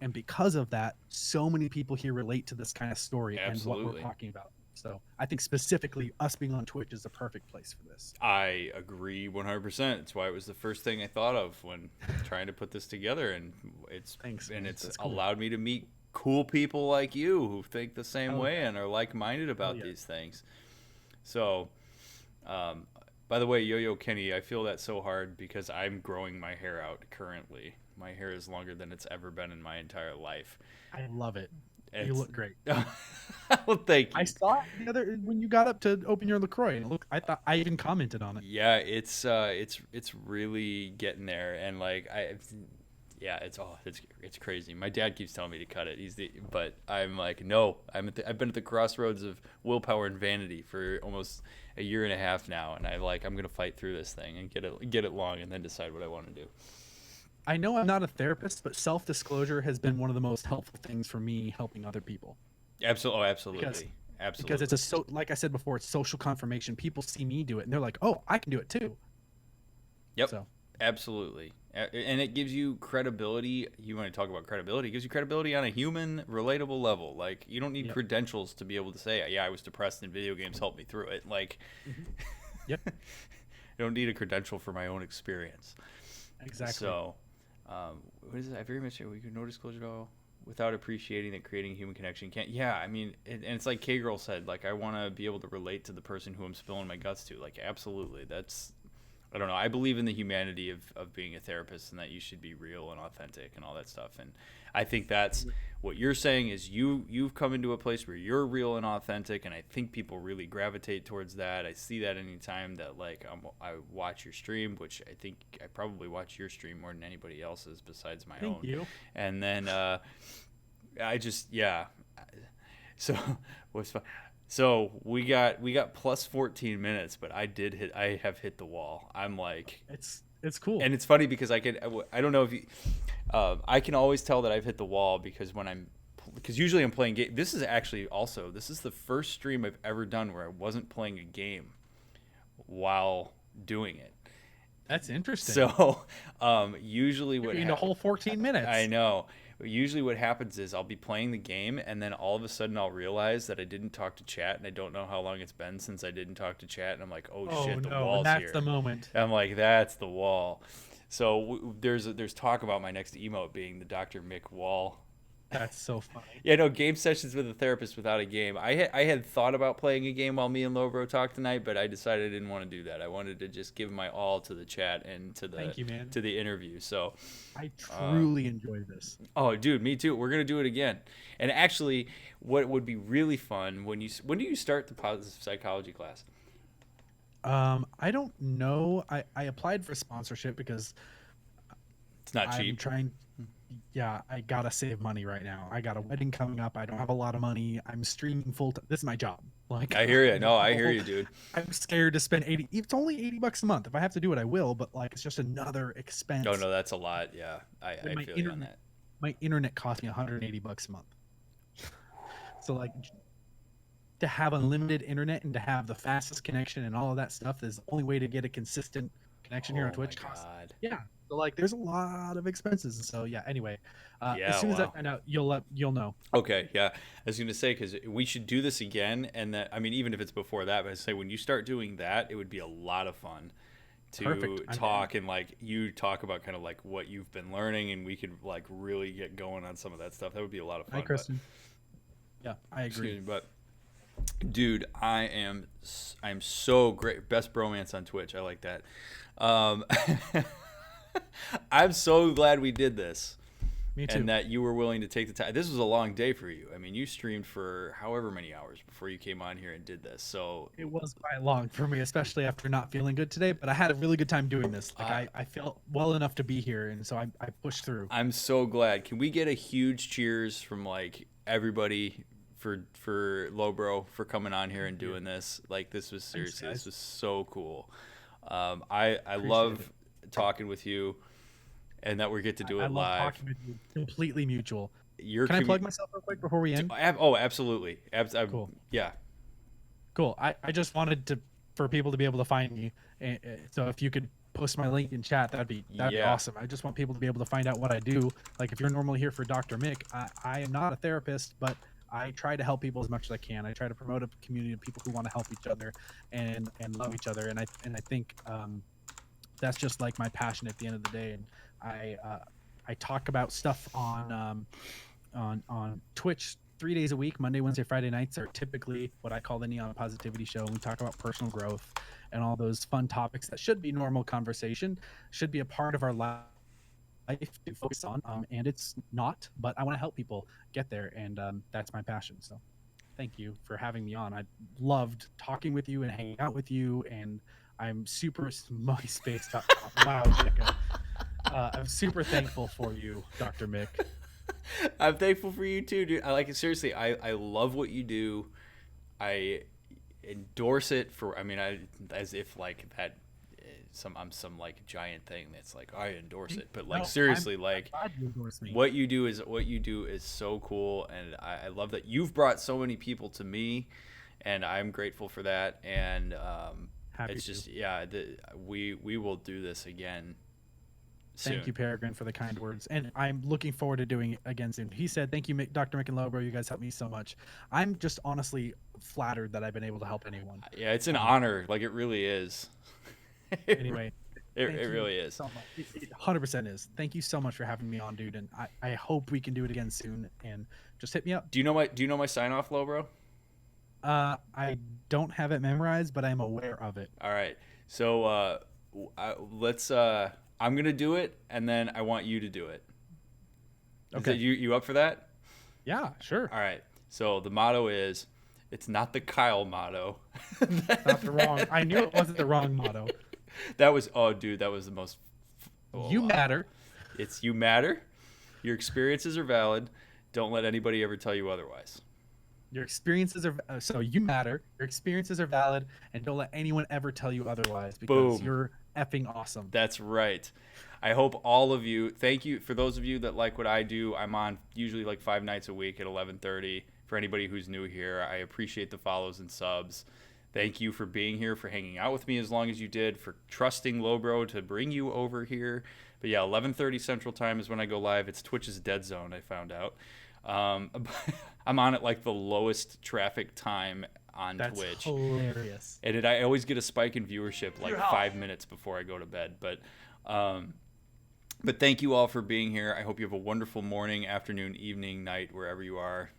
and because of that, so many people here relate to this kind of story and what we're talking about. So I think specifically us being on Twitch is the perfect place for this. I agree 100%. It's why it was the first thing I thought of when trying to put this together, and it's Thanks, and it's That's cool. allowed me to meet cool people like you who think the same Oh, way and are like-minded about yeah. these things. So, by the way, Yo-Yo Kenny, I feel that so hard because I'm growing my hair out currently. My hair is longer than it's ever been in my entire life. I love it. You It's- look great. Well, thank you. I saw it the other when you got up to open your LaCroix. And look, I thought I even commented on it. Yeah, it's really getting there, and like yeah, it's crazy. My dad keeps telling me to cut it. But I'm like, no, I've been at the crossroads of willpower and vanity for almost a year and a half now, and I'm gonna fight through this thing and get it long, and then decide what I want to do. I know I'm not a therapist, but self-disclosure has been one of the most helpful things for me helping other people. Absolutely, absolutely, Because- absolutely. Because it's like I said before, it's social confirmation. People see me do it, and they're like, "Oh, I can do it too." Yep. So Absolutely. And it gives you credibility. You want to talk about credibility? It gives you credibility on a human, relatable level. Like, you don't need Yep. credentials to be able to say, yeah, I was depressed and video games helped me through it. Like, Yep. I don't need a credential for my own experience. exactly. So, what is it? I very much we could no disclosure at all without appreciating that creating human connection can't. Yeah, I mean, and it's like K-Girl said, like, I want to be able to relate to the person who I'm spilling my guts to. Like, absolutely. I don't know. I believe in the humanity of being a therapist and that you should be real and authentic and all that stuff. And I think that's what you're saying is you've come into a place where you're real and authentic, and I think people really gravitate towards that. I see that anytime that like I watch your stream, which I think I probably watch your stream more than anybody else's besides my own. Thank you. And then I just So what's fun? So we got plus 14 minutes, but I have hit the wall. I'm like, It's cool. and it's funny because I don't know if you, I can always tell that I've hit the wall because because usually I'm playing game. This is the first stream I've ever done where I wasn't playing a game while doing it. That's interesting. So usually You're what in a whole 14 minutes. I know. Usually what happens is I'll be playing the game and then all of a sudden I'll realize that I didn't talk to chat and I don't know how long it's been since I didn't talk to chat and I'm like, oh shit, the no, wall's and that's here. the moment. I'm like, that's the wall. So there's talk about my next emote being the Dr. Mick wall. That's so funny. Yeah, no, game sessions with a therapist without a game. I had thought about playing a game while me and Lobro talked tonight, but I decided I didn't want to do that. I wanted to just give my all to the chat and to Thank you, man. the interview. So I truly enjoy this. oh, dude, me too. We're gonna do it again. And actually, what would be really fun when do you start the positive psychology class? I don't know. I applied for sponsorship because It's not I'm cheap. trying. Yeah, I gotta save money right now. I got a wedding coming up. I don't have a lot of money. I'm streaming full time. This is my job. Like I hear you. No, I hear you, dude. I'm scared to spend 80. It's only $80 a month. If I have to do it, I will. But like, it's just another expense. Oh no, that's a lot. Yeah, I And my feel you on that. My internet cost me $180 a month. So like, to have unlimited internet and to have the fastest connection and all of that stuff is the only way to get a consistent connection here on Oh Twitch. my Costs. God. Yeah. So like, there's a lot of expenses. And so yeah. Anyway, Yeah, as soon as I wow. find out, you'll know. Okay, yeah. I was gonna say because we should do this again, and that I mean, even if it's before that, but I say when you start doing that, it would be a lot of fun to Perfect. I'm talk and like you talk about kind of like what you've been learning, and we could like really get going on some of that stuff. That would be a lot of fun. Hi, but- Kristen. Yeah, I agree. Excuse me, but dude, I'm so great. Best bromance on Twitch. I like that. I'm so glad we did this. Me too. And that you were willing to take the time. This was a long day for you. I mean, you streamed for however many hours before you came on here and did this. So It was quite long for me, especially after not feeling good today. But I had a really good time doing this. Like I felt well enough to be here, and so I pushed through. I'm so glad. Can we get a huge cheers from like everybody for Lobro for coming on here and doing this? Like this was seriously, guys. this was so cool. I love talking with you, and that we get to do it I love live. talking with you. Completely mutual. Your Can I commu- plug myself real quick before we end? Oh, absolutely. Cool. Yeah. Cool. I just wanted for people to be able to find me. So if you could post my link in chat, that'd be Yeah. awesome. I just want people to be able to find out what I do. Like if you're normally here for Dr. Mick, I am not a therapist, but I try to help people as much as I can. I try to promote a community of people who want to help each other and love each other. And I think that's just like my passion at the end of the day. And I talk about stuff on on Twitch 3 days a week. Monday, Wednesday, Friday nights are typically what I call the Neon Positivity Show. We talk about personal growth and all those fun topics that should be normal conversation, should be a part of our life to focus on. And it's not, but I want to help people get there, and that's my passion. So thank you for having me on. I loved talking with you and hanging out with you, and I'm super MySpace. Wow, Jessica. I'm super thankful for you, Dr. Mick. I'm thankful for you too, dude. I like it. Seriously, I love what you do. I endorse it for, I mean, as if like that I'm some like giant thing that's like I endorse it, but like seriously, like what you do is so cool, and I love that you've brought so many people to me, and I'm grateful for that. And it's just we will do this again soon. Thank you, Peregrine, for the kind words, and I'm looking forward to doing it again soon. He said, "Thank you, Dr. Mick and Lobro. You guys helped me so much." I'm just honestly flattered that I've been able to help anyone. Yeah, it's an honor. Like, it really is. Anyway, it really is. So much. It 100% is. Thank you so much for having me on, dude, and I hope we can do it again soon. And just hit me up. Do you know my sign off, Lobro? I don't have it memorized, but I'm aware of it. All right. So let's. I'm gonna do it, and then I want you to do it. Okay. You up for that? Yeah, sure. All right. So the motto is, it's not the Kyle motto. Not the wrong. I knew it wasn't the wrong motto. That was that was the most. You matter. It's you matter. Your experiences are valid. Don't let anybody ever tell you otherwise. Your experiences are so you matter. Your experiences are valid, and don't let anyone ever tell you otherwise, because Boom. You're effing awesome. That's right. I hope all of you. Thank you for those of you that like what I do. I'm on usually like 5 nights a week at 11:30. For anybody who's new here, I appreciate the follows and subs. Thank you for being here, for hanging out with me as long as you did, for trusting Lobro to bring you over here. But yeah, 11:30 Central Time is when I go live. It's Twitch's dead zone, I found out. I'm on at like the lowest traffic time on That's Twitch. Hilarious. And I always get a spike in viewership like 5 minutes before I go to bed. But thank you all for being here. I hope you have a wonderful morning, afternoon, evening, night, wherever you are.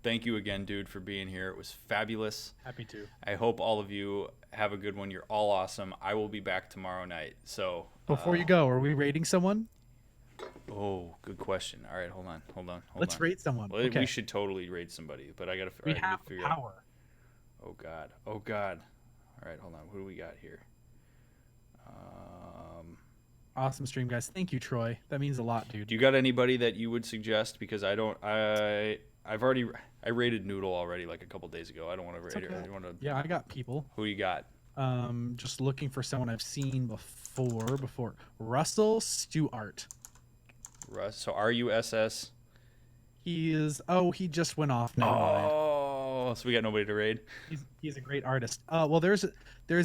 Thank you again, dude, for being here. It was fabulous. Happy to. I hope all of you have a good one. You're all awesome. I will be back tomorrow night. So Before you go, are we rating someone? Oh, good question. All right, hold on. Let's rate someone. Well, okay. We should totally rate somebody, but I gotta We have figure power. out. Oh God. All right, hold on. Who do we got here? Awesome stream, guys. Thank you, Troy. That means a lot, dude. Do you got anybody that you would suggest? Because I rated Noodle already like a couple days ago. I don't want to rate it. Yeah, I got people. Who you got? Just looking for someone I've seen before. Russell Stewart. So RUSS. He is. Oh, he just went off. Never mind. Oh, so we got nobody to raid. He's a great artist. Well, there's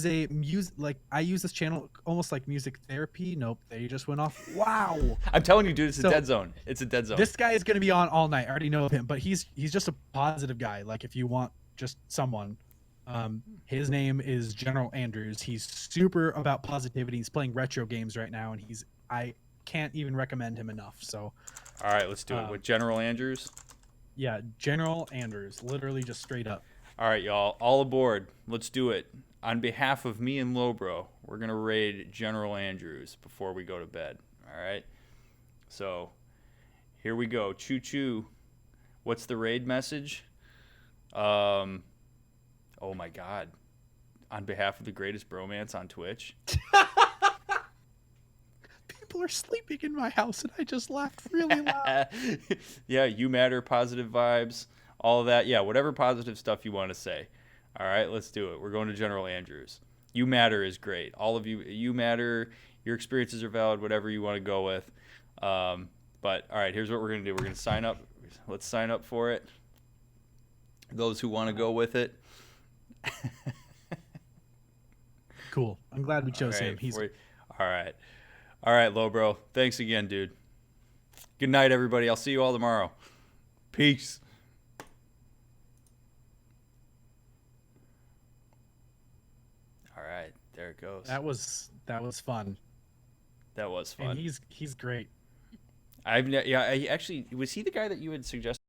a music, like, I use this channel almost like music therapy. Nope, they just went off. Wow. I'm telling you, dude, it's a dead zone. It's a dead zone. This guy is gonna be on all night. I already know of him, but he's just a positive guy. Like, if you want just someone, his name is General Andrews. He's super about positivity. He's playing retro games right now, and I can't even recommend him enough. So, all right, let's do it with General Andrews. Yeah, General Andrews, literally just straight up. All right, y'all, all aboard. Let's do it. On behalf of me and Lobro, we're gonna raid General Andrews before we go to bed. All right. So, here we go. Choo choo. What's the raid message? Oh my God. On behalf of the greatest bromance on Twitch. People are sleeping in my house, and I just laughed really loud. Yeah, you matter, positive vibes, all of that. Yeah, whatever positive stuff you want to say. All right, let's do it. We're going to General Andrews. You matter is great. All of you, you matter. Your experiences are valid, whatever you want to go with. But, all right, here's what we're going to do. We're going to sign up. Let's sign up for it. Those who want to go with it. Cool. I'm glad we chose him. All right. All right, Lobro. Thanks again, dude. Good night, everybody. I'll see you all tomorrow. Peace. All right, there it goes. That was fun. That was fun. And he's great. Yeah, I actually was he the guy that you had suggested